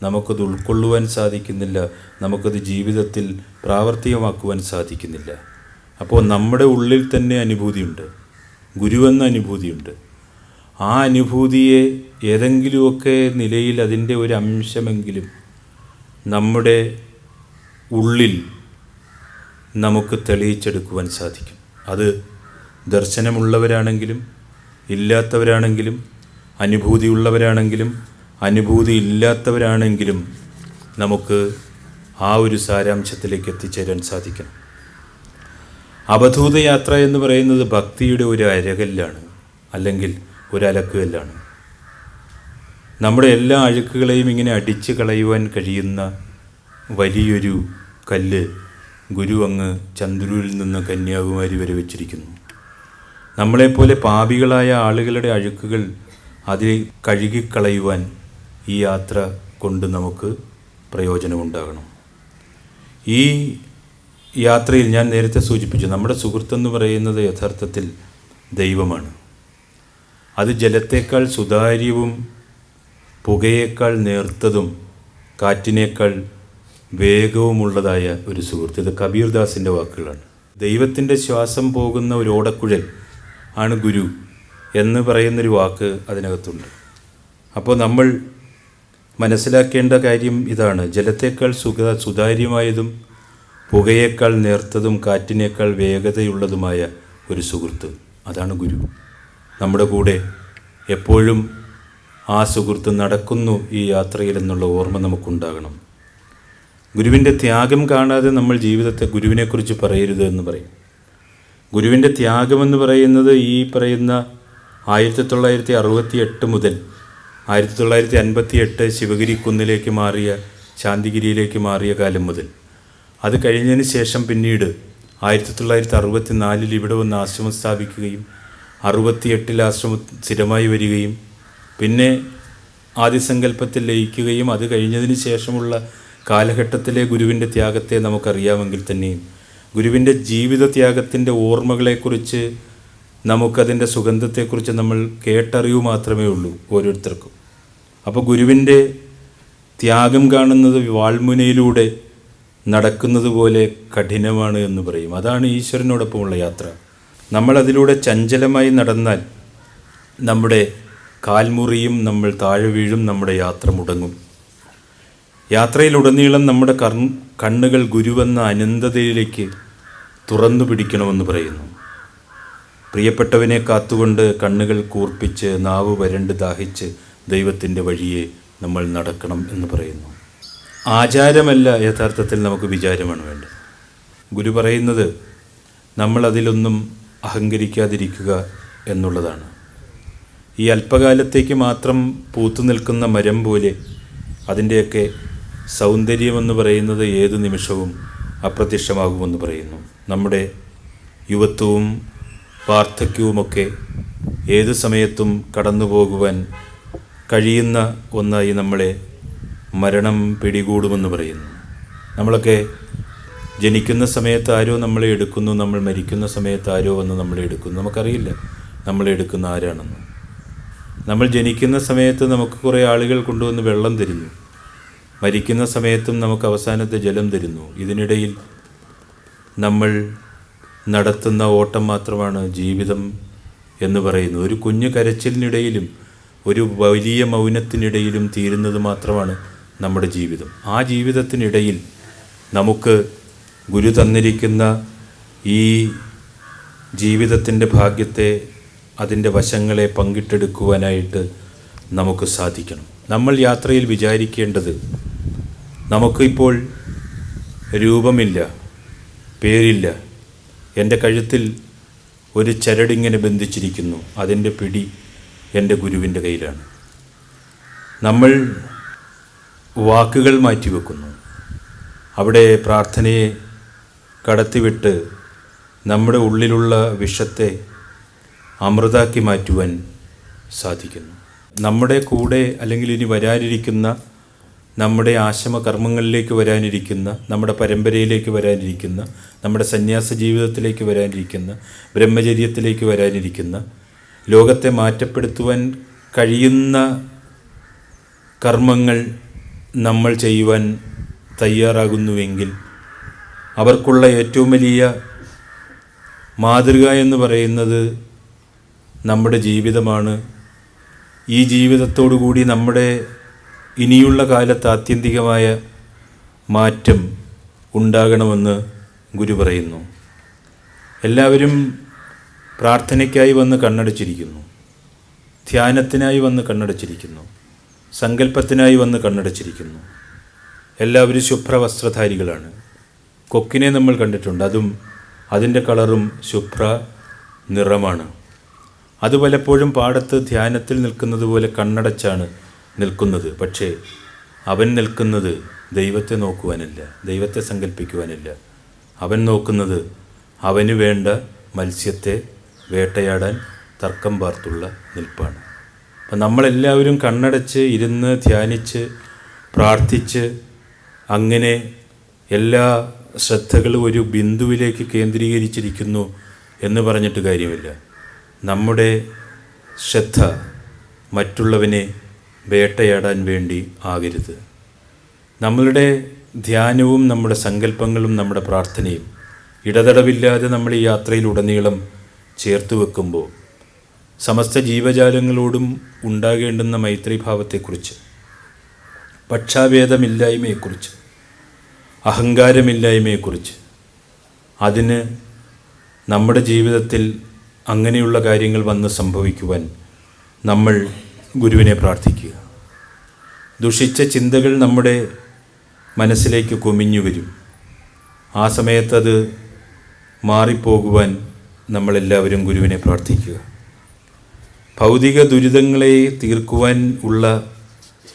നമുക്കത് ഉൾക്കൊള്ളുവാൻ സാധിക്കുന്നില്ല, നമുക്കത് ജീവിതത്തിൽ പ്രാവർത്തികമാക്കുവാൻ സാധിക്കുന്നില്ല. അപ്പോൾ നമ്മുടെ ഉള്ളിൽ തന്നെ അനുഭൂതിയുണ്ട്, ഗുരുവെന്ന അനുഭൂതിയുണ്ട്. ആ അനുഭൂതിയെ ഏതെങ്കിലുമൊക്കെ നിലയിൽ അതിൻ്റെ ഒരു അംശമെങ്കിലും നമ്മുടെ ഉള്ളിൽ നമുക്ക് തെളിയിച്ചെടുക്കുവാൻ സാധിക്കും. അത് ദർശനമുള്ളവരാണെങ്കിലും ഇല്ലാത്തവരാണെങ്കിലും അനുഭൂതിയുള്ളവരാണെങ്കിലും അനുഭൂതി ഇല്ലാത്തവരാണെങ്കിലും നമുക്ക് ആ ഒരു സാരാംശത്തിലേക്ക് എത്തിച്ചേരാൻ സാധിക്കണം. അവധൂത യാത്ര എന്ന് പറയുന്നത് ഭക്തിയുടെ ഒരു അരകല്ലാണ്, അല്ലെങ്കിൽ ഒരു അലക്കുകല്ലാണ്. നമ്മുടെ എല്ലാ അഴുക്കുകളെയും ഇങ്ങനെ അടിച്ചു കളയുവാൻ കഴിയുന്ന വലിയൊരു കല്ല് ഗുരു അങ്ങ് ചന്ദ്രൂരിൽ നിന്ന് കന്യാകുമാരി വരെ വെച്ചിരിക്കുന്നു. നമ്മളെപ്പോലെ പാപികളായ ആളുകളുടെ അഴുക്കുകൾ അതിൽ കഴുകിക്കളയുവാൻ ഈ യാത്ര കൊണ്ട് നമുക്ക് പ്രയോജനമുണ്ടാകണം. ഈ യാത്രയിൽ ഞാൻ നേരത്തെ സൂചിപ്പിച്ചു, നമ്മുടെ സുഹൃത്തെന്ന് പറയുന്നത് യഥാർത്ഥത്തിൽ ദൈവമാണ്. അത് ജലത്തേക്കാൾ സുതാര്യവും പുകയേക്കാൾ നേർത്തതും കാറ്റിനേക്കാൾ വേഗവുമുള്ളതായ ഒരു സുഹൃത്ത്. ഇത് കബീർദാസിൻ്റെ വാക്കുകളാണ്. ദൈവത്തിൻ്റെ ശ്വാസം പോകുന്ന ഒരു ഓടക്കുഴൽ ആണ് ഗുരു എന്ന് പറയുന്നൊരു വാക്ക് അതിനകത്തുണ്ട്. അപ്പോൾ നമ്മൾ മനസ്സിലാക്കേണ്ട കാര്യം ഇതാണ്: ജലത്തേക്കാൾ സുതാര്യമായതും പുകയേക്കാൾ നേർത്തതും കാറ്റിനേക്കാൾ വേഗതയുള്ളതുമായ ഒരു സുഹൃത്ത്, അതാണ് ഗുരു. നമ്മുടെ കൂടെ എപ്പോഴും ആ സുഹൃത്ത് നടക്കുന്നു ഈ യാത്രയിൽ എന്നുള്ള ഓർമ്മ നമുക്കുണ്ടാകണം. ഗുരുവിൻ്റെ ത്യാഗം കാണാതെ നമ്മൾ ജീവിതത്തെ ഗുരുവിനെക്കുറിച്ച് പറയരുത് എന്ന് പറയും. ഗുരുവിൻ്റെ ത്യാഗമെന്ന് പറയുന്നത് ഈ പറയുന്ന 1968 മുതൽ 1958 ശിവഗിരി കുന്നിലേക്ക് മാറിയ, ശാന്തിഗിരിയിലേക്ക് മാറിയ കാലം മുതൽ, അത് കഴിഞ്ഞതിന് ശേഷം പിന്നീട് 1964 ഇവിടെ വന്ന് ആശ്രമം സ്ഥാപിക്കുകയും 68 ആശ്രമം സ്ഥിരമായി വരികയും പിന്നെ ആദിസങ്കല്പത്തിൽ ലയിക്കുകയും അത് കഴിഞ്ഞതിന് ശേഷമുള്ള കാലഘട്ടത്തിലെ ഗുരുവിൻ്റെ ത്യാഗത്തെ നമുക്കറിയാമെങ്കിൽ തന്നെയും ഗുരുവിൻ്റെ ജീവിത ത്യാഗത്തിൻ്റെ ഓർമ്മകളെക്കുറിച്ച്, നമുക്കതിൻ്റെ സുഗന്ധത്തെക്കുറിച്ച് നമ്മൾ കേട്ടറിവ് മാത്രമേ ഉള്ളൂ ഓരോരുത്തർക്കും. അപ്പോൾ ഗുരുവിൻ്റെ ത്യാഗം കാണുന്നത് വാൾമുനയിലൂടെ നടക്കുന്നത് പോലെ കഠിനമാണ് എന്ന് പറയും. അതാണ് ഈശ്വരനോടൊപ്പമുള്ള യാത്ര. നമ്മളതിലൂടെ ചഞ്ചലമായി നടന്നാൽ നമ്മുടെ കാൽമുറിയും, നമ്മൾ താഴെ വീഴും, നമ്മുടെ യാത്ര മുടങ്ങും. യാത്രയിലുടനീളം നമ്മുടെ കണ്ണുകൾ ഗുരുവെന്ന അനന്തതയിലേക്ക് തുറന്നു പിടിക്കണമെന്ന് പറയുന്നു. പ്രിയപ്പെട്ടവനെ കാത്തുകൊണ്ട് കണ്ണുകൾ കൂർപ്പിച്ച് നാവ് വരണ്ട് ദാഹിച്ച് ദൈവത്തിൻ്റെ വഴിയെ നമ്മൾ നടക്കണം എന്ന് പറയുന്നു. ആചാരമല്ല യഥാർത്ഥത്തിൽ നമുക്ക് വിചാരമാണ് വേണ്ടത്. ഗുരു പറയുന്നത് നമ്മളതിലൊന്നും അഹങ്കരിക്കാതിരിക്കുക എന്നുള്ളതാണ്. ഈ അല്പകാലത്തേക്ക് മാത്രം പൂത്തു നിൽക്കുന്ന മരം പോലെ അതിൻ്റെയൊക്കെ സൗന്ദര്യമെന്ന് പറയുന്നത് ഏതു നിമിഷവും അപ്രത്യക്ഷമാകുമെന്ന് പറയുന്നു. നമ്മുടെ യുവത്വവും വാർദ്ധക്യവുമൊക്കെ ഏതു സമയത്തും കടന്നു പോകുവാൻ കഴിയുന്ന ഒന്നായി നമ്മളെ മരണം പിടികൂടുമെന്ന് പറയുന്നു. നമ്മളൊക്കെ ജനിക്കുന്ന സമയത്ത് ആരോ നമ്മളെ എടുക്കുന്നു, നമ്മൾ മരിക്കുന്ന സമയത്ത് ആരോ വന്ന് നമ്മളെ എടുക്കുന്നു. നമുക്കറിയില്ല നമ്മളെ എടുക്കുന്ന ആരാണെന്ന്. നമ്മൾ ജനിക്കുന്ന സമയത്ത് നമുക്ക് കുറേ ആളുകൾ കൊണ്ടുവന്ന് വെള്ളം തരുന്നു, മരിക്കുന്ന സമയത്തും നമുക്ക് അവസാനത്തെ ജലം തരുന്നു. ഇതിനിടയിൽ നമ്മൾ നടത്തുന്ന ഓട്ടം മാത്രമാണ് ജീവിതം എന്ന് പറയുന്നു. ഒരു കുഞ്ഞു കരച്ചിലിനിടയിലും ഒരു വലിയ മൗനത്തിനിടയിലും തീരുന്നത് മാത്രമാണ് നമ്മുടെ ജീവിതം. ആ ജീവിതത്തിനിടയിൽ നമുക്ക് ഗുരു തന്നിരിക്കുന്ന ഈ ജീവിതത്തിൻ്റെ ഭാഗ്യത്തെ, അതിൻ്റെ വശങ്ങളെ പങ്കിട്ടെടുക്കുവാനായിട്ട് നമുക്ക് സാധിക്കണം. നമ്മൾ യാത്രയിൽ വിചാരിക്കേണ്ടത്, നമുക്കിപ്പോൾ രൂപമില്ല, പേരില്ല, എൻ്റെ കഴുത്തിൽ ഒരു ചരടിങ്ങനെ ബന്ധിച്ചിരിക്കുന്നു, അതിൻ്റെ പിടി എൻ്റെ ഗുരുവിൻ്റെ കയ്യിലാണ്. നമ്മൾ വാക്കുകൾ മാറ്റിവെക്കുന്നു, അവിടെ പ്രാർത്ഥനയെ കടത്തിവിട്ട് നമ്മുടെ ഉള്ളിലുള്ള വിഷത്തെ അമൃതാക്കി മാറ്റുവാൻ സാധിക്കുന്നു. നമ്മുടെ കൂടെ അല്ലെങ്കിൽ ഇനി വരാനിരിക്കുന്ന, നമ്മുടെ ആശ്രമകർമ്മങ്ങളിലേക്ക് വരാനിരിക്കുന്ന, നമ്മുടെ പരമ്പരയിലേക്ക് വരാനിരിക്കുന്ന, നമ്മുടെ സന്യാസ ജീവിതത്തിലേക്ക് വരാനിരിക്കുന്ന, ബ്രഹ്മചര്യത്തിലേക്ക് വരാനിരിക്കുന്ന, ലോകത്തെ മാറ്റപ്പെടുത്തുവാൻ കഴിയുന്ന കർമ്മങ്ങൾ നമ്മൾ ചെയ്യുവാൻ തയ്യാറാകുന്നുവെങ്കിൽ അവർക്കുള്ള ഏറ്റവും വലിയ മാതൃക എന്ന് പറയുന്നത് നമ്മുടെ ജീവിതമാണ്. ഈ ജീവിതത്തോടു കൂടി നമ്മുടെ ഇനിയുള്ള കാലത്ത് ആത്യന്തികമായ മാറ്റം ഉണ്ടാകണമെന്ന് ഗുരു പറയുന്നു. എല്ലാവരും പ്രാർത്ഥനയ്ക്കായി വന്ന് കണ്ണടച്ചിരിക്കുന്നു, ധ്യാനത്തിനായി വന്ന് കണ്ണടച്ചിരിക്കുന്നു, സങ്കല്പത്തിനായി വന്ന് കണ്ണടച്ചിരിക്കുന്നു. എല്ലാവരും ശുഭ്രവസ്ത്രധാരികളാണ്. കൊക്കിനെ നമ്മൾ കണ്ടിട്ടുണ്ട്, അതും അതിൻ്റെ കളറും ശുഭ്ര നിറമാണ്. അത് പലപ്പോഴും പാടത്ത് ധ്യാനത്തിൽ നിൽക്കുന്നത് പോലെ കണ്ണടച്ചാണ് നിൽക്കുന്നത്. പക്ഷേ അവൻ നിൽക്കുന്നത് ദൈവത്തെ നോക്കുവാനല്ല, ദൈവത്തെ സങ്കല്പിക്കുവാനല്ല. അവൻ നോക്കുന്നത് അവന് വേണ്ട മത്സ്യത്തെ വേട്ടയാടാൻ തർക്കം പാർത്തുള്ള നിൽപ്പാണ്. അപ്പം നമ്മളെല്ലാവരും കണ്ണടച്ച് ഇരുന്ന് ധ്യാനിച്ച് പ്രാർത്ഥിച്ച് അങ്ങനെ എല്ലാ ശ്രദ്ധകളും ഒരു ബിന്ദുവിലേക്ക് കേന്ദ്രീകരിച്ചിരിക്കുന്നു എന്ന് പറഞ്ഞിട്ട് കാര്യമില്ല. നമ്മുടെ ശ്രദ്ധ മറ്റുള്ളവനെ വേട്ടയാടാൻ വേണ്ടി ആകരുത്. നമ്മളുടെ ധ്യാനവും നമ്മുടെ സങ്കല്പങ്ങളും നമ്മുടെ പ്രാർത്ഥനയും ഇടതടവില്ലാതെ നമ്മൾ ഈ യാത്രയിലുടനീളം ചേർത്ത് വെക്കുമ്പോൾ സമസ്ത ജീവജാലങ്ങളോടും ഉണ്ടാകേണ്ടുന്ന മൈത്രീഭാവത്തെക്കുറിച്ച്, പക്ഷാഭേദമില്ലായ്മയെക്കുറിച്ച്, അഹങ്കാരമില്ലായ്മയെക്കുറിച്ച്, അതിന് നമ്മുടെ ജീവിതത്തിൽ അങ്ങനെയുള്ള കാര്യങ്ങൾ വന്ന് സംഭവിക്കുവാൻ നമ്മൾ ഗുരുവിനെ പ്രാർത്ഥിക്കുക. ദുഷിച്ച ചിന്തകൾ നമ്മുടെ മനസ്സിലേക്ക് കുമിഞ്ഞു വരും. ആ സമയത്തത് മാറിപ്പോകുവാൻ നമ്മളെല്ലാവരും ഗുരുവിനെ പ്രാർത്ഥിക്കുക. ഭൗതിക ദുരിതങ്ങളെ തീർക്കുവാൻ ഉള്ള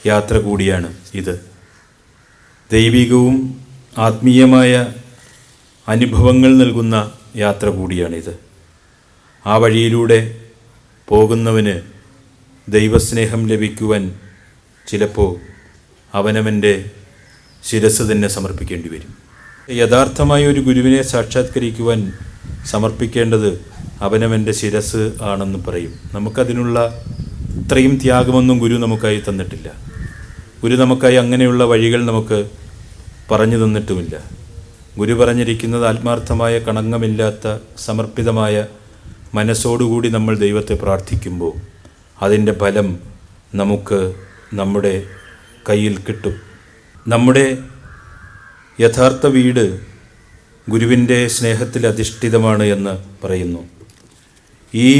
യാത്ര കൂടിയാണ് ഇത്. ദൈവികവും ആത്മീയമായ അനുഭവങ്ങൾ നൽകുന്ന യാത്ര കൂടിയാണിത്. ആ വഴിയിലൂടെ പോകുന്നവന് ദൈവസ്നേഹം ലഭിക്കുവാൻ ചിലപ്പോൾ അവനവൻ്റെ ശിരസ് തന്നെ സമർപ്പിക്കേണ്ടി വരും. യഥാർത്ഥമായ ഒരു ഗുരുവിനെ സാക്ഷാത്കരിക്കുവാൻ സമർപ്പിക്കേണ്ടത് അവനവൻ്റെ ശിരസ് ആണെന്ന് പറയും. നമുക്കതിനുള്ള ഇത്രയും ത്യാഗമൊന്നും ഗുരു നമുക്കായി തന്നിട്ടില്ല. ഗുരു നമുക്കായി അങ്ങനെയുള്ള വഴികൾ നമുക്ക് പറഞ്ഞു തന്നിട്ടുമില്ല. ഗുരു പറഞ്ഞിരിക്കുന്നത് ആത്മാർത്ഥമായ, കളങ്കമില്ലാത്ത, സമർപ്പിതമായ മനസ്സോടുകൂടി നമ്മൾ ദൈവത്തെ പ്രാർത്ഥിക്കുമ്പോൾ അതിൻ്റെ ഫലം നമുക്ക് നമ്മുടെ കയ്യിൽ കിട്ടും. നമ്മുടെ യഥാർത്ഥ വീട് ഗുരുവിൻ്റെ സ്നേഹത്തിൽ അധിഷ്ഠിതമാണ് എന്ന് പറയുന്നു. ഈ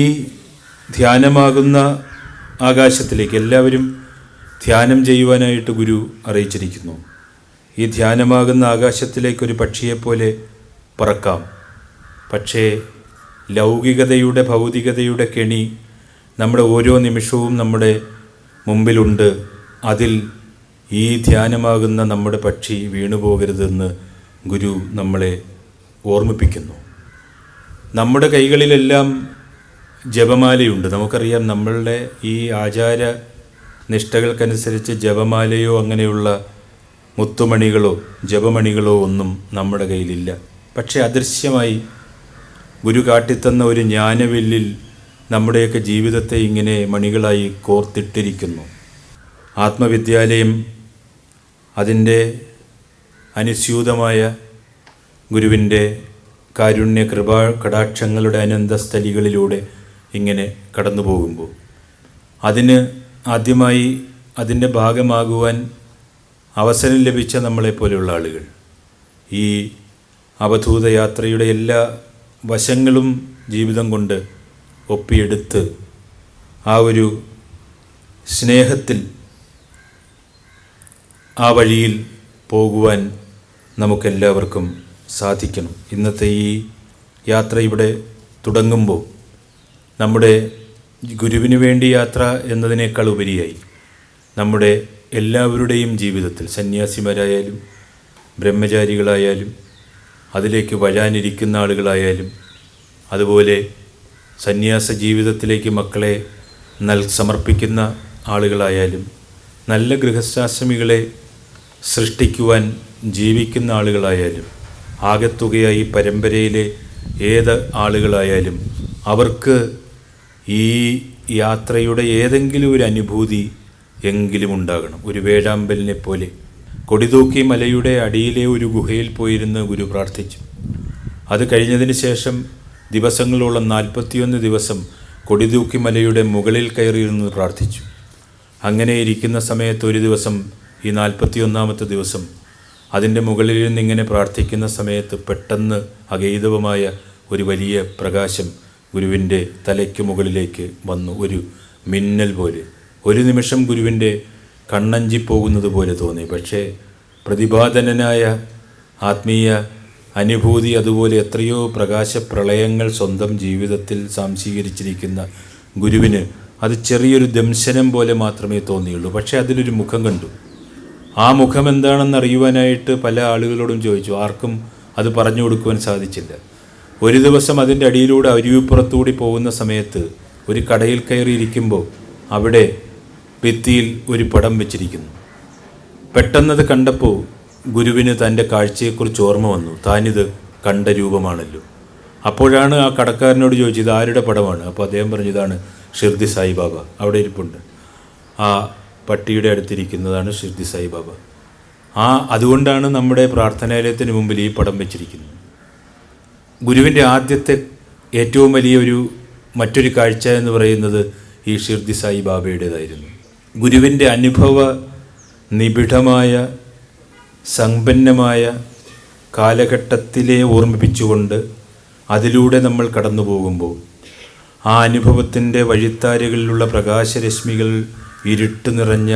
ധ്യാനമാകുന്ന ആകാശത്തിലേക്ക് എല്ലാവരും ധ്യാനം ചെയ്യുവാനായിട്ട് ഗുരു അറിയിച്ചിരിക്കുന്നു. ഈ ധ്യാനമാകുന്ന ആകാശത്തിലേക്കൊരു പക്ഷിയെപ്പോലെ പറക്കാം. പക്ഷേ ലൗകികതയുടെ, ഭൗതികതയുടെ കെണി നമ്മുടെ ഓരോ നിമിഷവും നമ്മുടെ മുമ്പിലുണ്ട്. അതിൽ ഈ ധ്യാനമാകുന്ന നമ്മുടെ പക്ഷി വീണുപോകരുതെന്ന് ഗുരു നമ്മളെ ഓർമ്മിപ്പിക്കുന്നു. നമ്മുടെ കൈകളിലെല്ലാം ജപമാലയുണ്ട്. നമുക്കറിയാം, നമ്മളുടെ ഈ ആചാര നിഷ്ഠകൾക്കനുസരിച്ച് ജപമാലയോ അങ്ങനെയുള്ള മുത്തുമണികളോ ജപമണികളോ ഒന്നും നമ്മുടെ കയ്യിലില്ല. പക്ഷേ അദൃശ്യമായി ഗുരു കാട്ടിത്തന്ന ഒരു ജ്ഞാനവില്ലിൽ നമ്മുടെയൊക്കെ ജീവിതത്തെ ഇങ്ങനെ മണികളായി കോർത്തിട്ടിരിക്കുന്നു. ആത്മവിദ്യാലയം അതിൻ്റെ അനുസ്യൂതമായ ഗുരുവിൻ്റെ കാരുണ്യ കൃപാ കടാക്ഷങ്ങളുടെ അനന്തസ്ഥലികളിലൂടെ ഇങ്ങനെ കടന്നു പോകുമ്പോൾ അതിന് ആദ്യമായി അതിൻ്റെ ഭാഗമാകുവാൻ അവസരം ലഭിച്ച നമ്മളെപ്പോലെയുള്ള ആളുകൾ ഈ അവധൂത യാത്രയുടെ എല്ലാ വശങ്ങളും ജീവിതം കൊണ്ട് ഒപ്പിയെടുത്ത് ആ ഒരു സ്നേഹത്തിൽ ആ വഴിയിൽ പോകുവാൻ നമുക്കെല്ലാവർക്കും സാധിക്കണം. ഇന്നത്തെ ഈ യാത്ര ഇവിടെ തുടങ്ങുമ്പോൾ നമ്മുടെ ഗുരുവിന് വേണ്ടി യാത്ര എന്നതിനേക്കാൾ ഉപരിയായി നമ്മുടെ എല്ലാവരുടെയും ജീവിതത്തിൽ, സന്യാസിമാരായാലും ബ്രഹ്മചാരികളായാലും അതിലേക്ക് വരാനിരിക്കുന്ന ആളുകളായാലും അതുപോലെ സന്യാസ ജീവിതത്തിലേക്ക് മക്കളെ സമർപ്പിക്കുന്ന ആളുകളായാലും നല്ല ഗൃഹസ്ഥാശ്രമികളെ സൃഷ്ടിക്കുവാൻ ജീവിക്കുന്ന ആളുകളായാലും ആകെത്തുകയായി പരമ്പരയിലെ ഏത് ആളുകളായാലും അവർക്ക് ഈ യാത്രയുടെ ഏതെങ്കിലും ഒരു അനുഭൂതി എങ്കിലും ഉണ്ടാകണം. ഒരു വേഴാമ്പലിനെ പോലെ കൊടിതൂക്കി മലയുടെ അടിയിലെ ഒരു ഗുഹയിൽ പോയിരുന്ന് ഗുരു പ്രാർത്ഥിച്ചു. അത് കഴിഞ്ഞതിന് ശേഷം ദിവസങ്ങളോളം 41 ദിവസം കൊടിതൂക്കി മലയുടെ മുകളിൽ കയറിയിരുന്ന് പ്രാർത്ഥിച്ചു. അങ്ങനെ ഇരിക്കുന്ന സമയത്ത് ഒരു ദിവസം, ഈ 41ാമത്തെ ദിവസം, അതിൻ്റെ മുകളിൽ നിന്നിങ്ങനെ പ്രാർത്ഥിക്കുന്ന സമയത്ത് പെട്ടെന്ന് അഗൈതവമായ ഒരു വലിയ പ്രകാശം ഗുരുവിൻ്റെ തലയ്ക്ക് മുകളിലേക്ക് വന്നു. ഒരു മിന്നൽ പോലെ, ഒരു നിമിഷം ഗുരുവിൻ്റെ കണ്ണഞ്ചിപ്പോകുന്നത് പോലെ തോന്നി. പക്ഷേ പ്രതിഭാധനനായ ആത്മീയ അനുഭൂതി, അതുപോലെ എത്രയോ പ്രകാശപ്രളയങ്ങൾ സ്വന്തം ജീവിതത്തിൽ സാംശീകരിച്ചിരിക്കുന്ന ഗുരുവിന് അത് ചെറിയൊരു ദംശനം പോലെ മാത്രമേ തോന്നിയുള്ളൂ. പക്ഷേ അതിലൊരു മുഖം കണ്ടു. ആ മുഖം എന്താണെന്ന് അറിയുവാനായിട്ട് പല ആളുകളോടും ചോദിച്ചു. ആർക്കും അത് പറഞ്ഞു കൊടുക്കുവാൻ സാധിച്ചില്ല. ഒരു ദിവസം അതിൻ്റെ അടിയിലൂടെ അരുവിപ്പുറത്തുകൂടി പോകുന്ന സമയത്ത് ഒരു കടയിൽ കയറിയിരിക്കുമ്പോൾ അവിടെ ഭിത്തിയിൽ ഒരു പടം വെച്ചിരിക്കുന്നു. പെട്ടെന്നത് കണ്ടപ്പോൾ ഗുരുവിന് തൻ്റെ കാഴ്ചയെക്കുറിച്ച് ഓർമ്മ വന്നു. താനിത് കണ്ട രൂപമാണല്ലോ. അപ്പോഴാണ് ആ കടക്കാരനോട് ചോദിച്ചത്, ആരുടെ പടമാണ്? അപ്പോൾ അദ്ദേഹം പറഞ്ഞു, ഇതാണ് ഷിർദി സായിബാബ അവിടെ ഇരിപ്പുണ്ട്. ആ പട്ടിയുടെ അടുത്തിരിക്കുന്നതാണ് ഷിർദി സായിബാബ. അതുകൊണ്ടാണ് നമ്മുടെ പ്രാർത്ഥനാലയത്തിന് മുമ്പിൽ ഈ പടം വെച്ചിരിക്കുന്നത്. ഗുരുവിൻ്റെ ആദ്യത്തെ ഏറ്റവും വലിയൊരു മറ്റൊരു കാഴ്ച എന്ന് പറയുന്നത് ഈ ഷിർദി സായിബാബയുടേതായിരുന്നു. ഗുരുവിൻ്റെ അനുഭവ നിബിഡമായ സമ്പന്നമായ കാലഘട്ടത്തിലെ ഓർമ്മിപ്പിച്ചുകൊണ്ട് അതിലൂടെ നമ്മൾ കടന്നു പോകുമ്പോൾ ആ അനുഭവത്തിൻ്റെ വഴിത്താരകളിലുള്ള പ്രകാശരശ്മികൾ ഇരുട്ട് നിറഞ്ഞ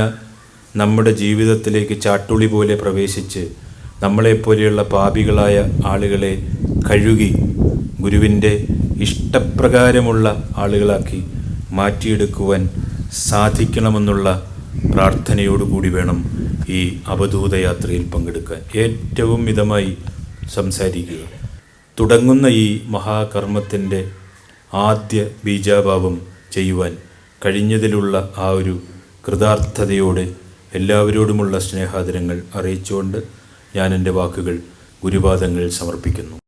നമ്മുടെ ജീവിതത്തിലേക്ക് ചാട്ടുളി പോലെ പ്രവേശിച്ച് നമ്മളെപ്പോലെയുള്ള പാപികളായ ആളുകളെ കഴുകി ഗുരുവിൻ്റെ ഇഷ്ടപ്രകാരമുള്ള ആളുകളാക്കി മാറ്റിയെടുക്കുവാൻ സാധിക്കണമെന്നുള്ള പ്രാർത്ഥനയോടുകൂടി വേണം ഈ അവധൂതയാത്രയിൽ പങ്കെടുക്കാൻ. ഏറ്റവും മിതമായി സംസാരിക്കുക. തുടങ്ങുന്ന ഈ മഹാകർമ്മത്തിൻ്റെ ആദ്യ ബീജാഭാവം ചെയ്യുവാൻ കഴിഞ്ഞതിലുള്ള ആ ഒരു കൃതാർത്ഥതയോടെ എല്ലാവരോടുമുള്ള സ്നേഹാദരങ്ങൾ അറിയിച്ചുകൊണ്ട് ഞാൻ എൻ്റെ വാക്കുകൾ ഗുരുപാദങ്ങളിൽ സമർപ്പിക്കുന്നു.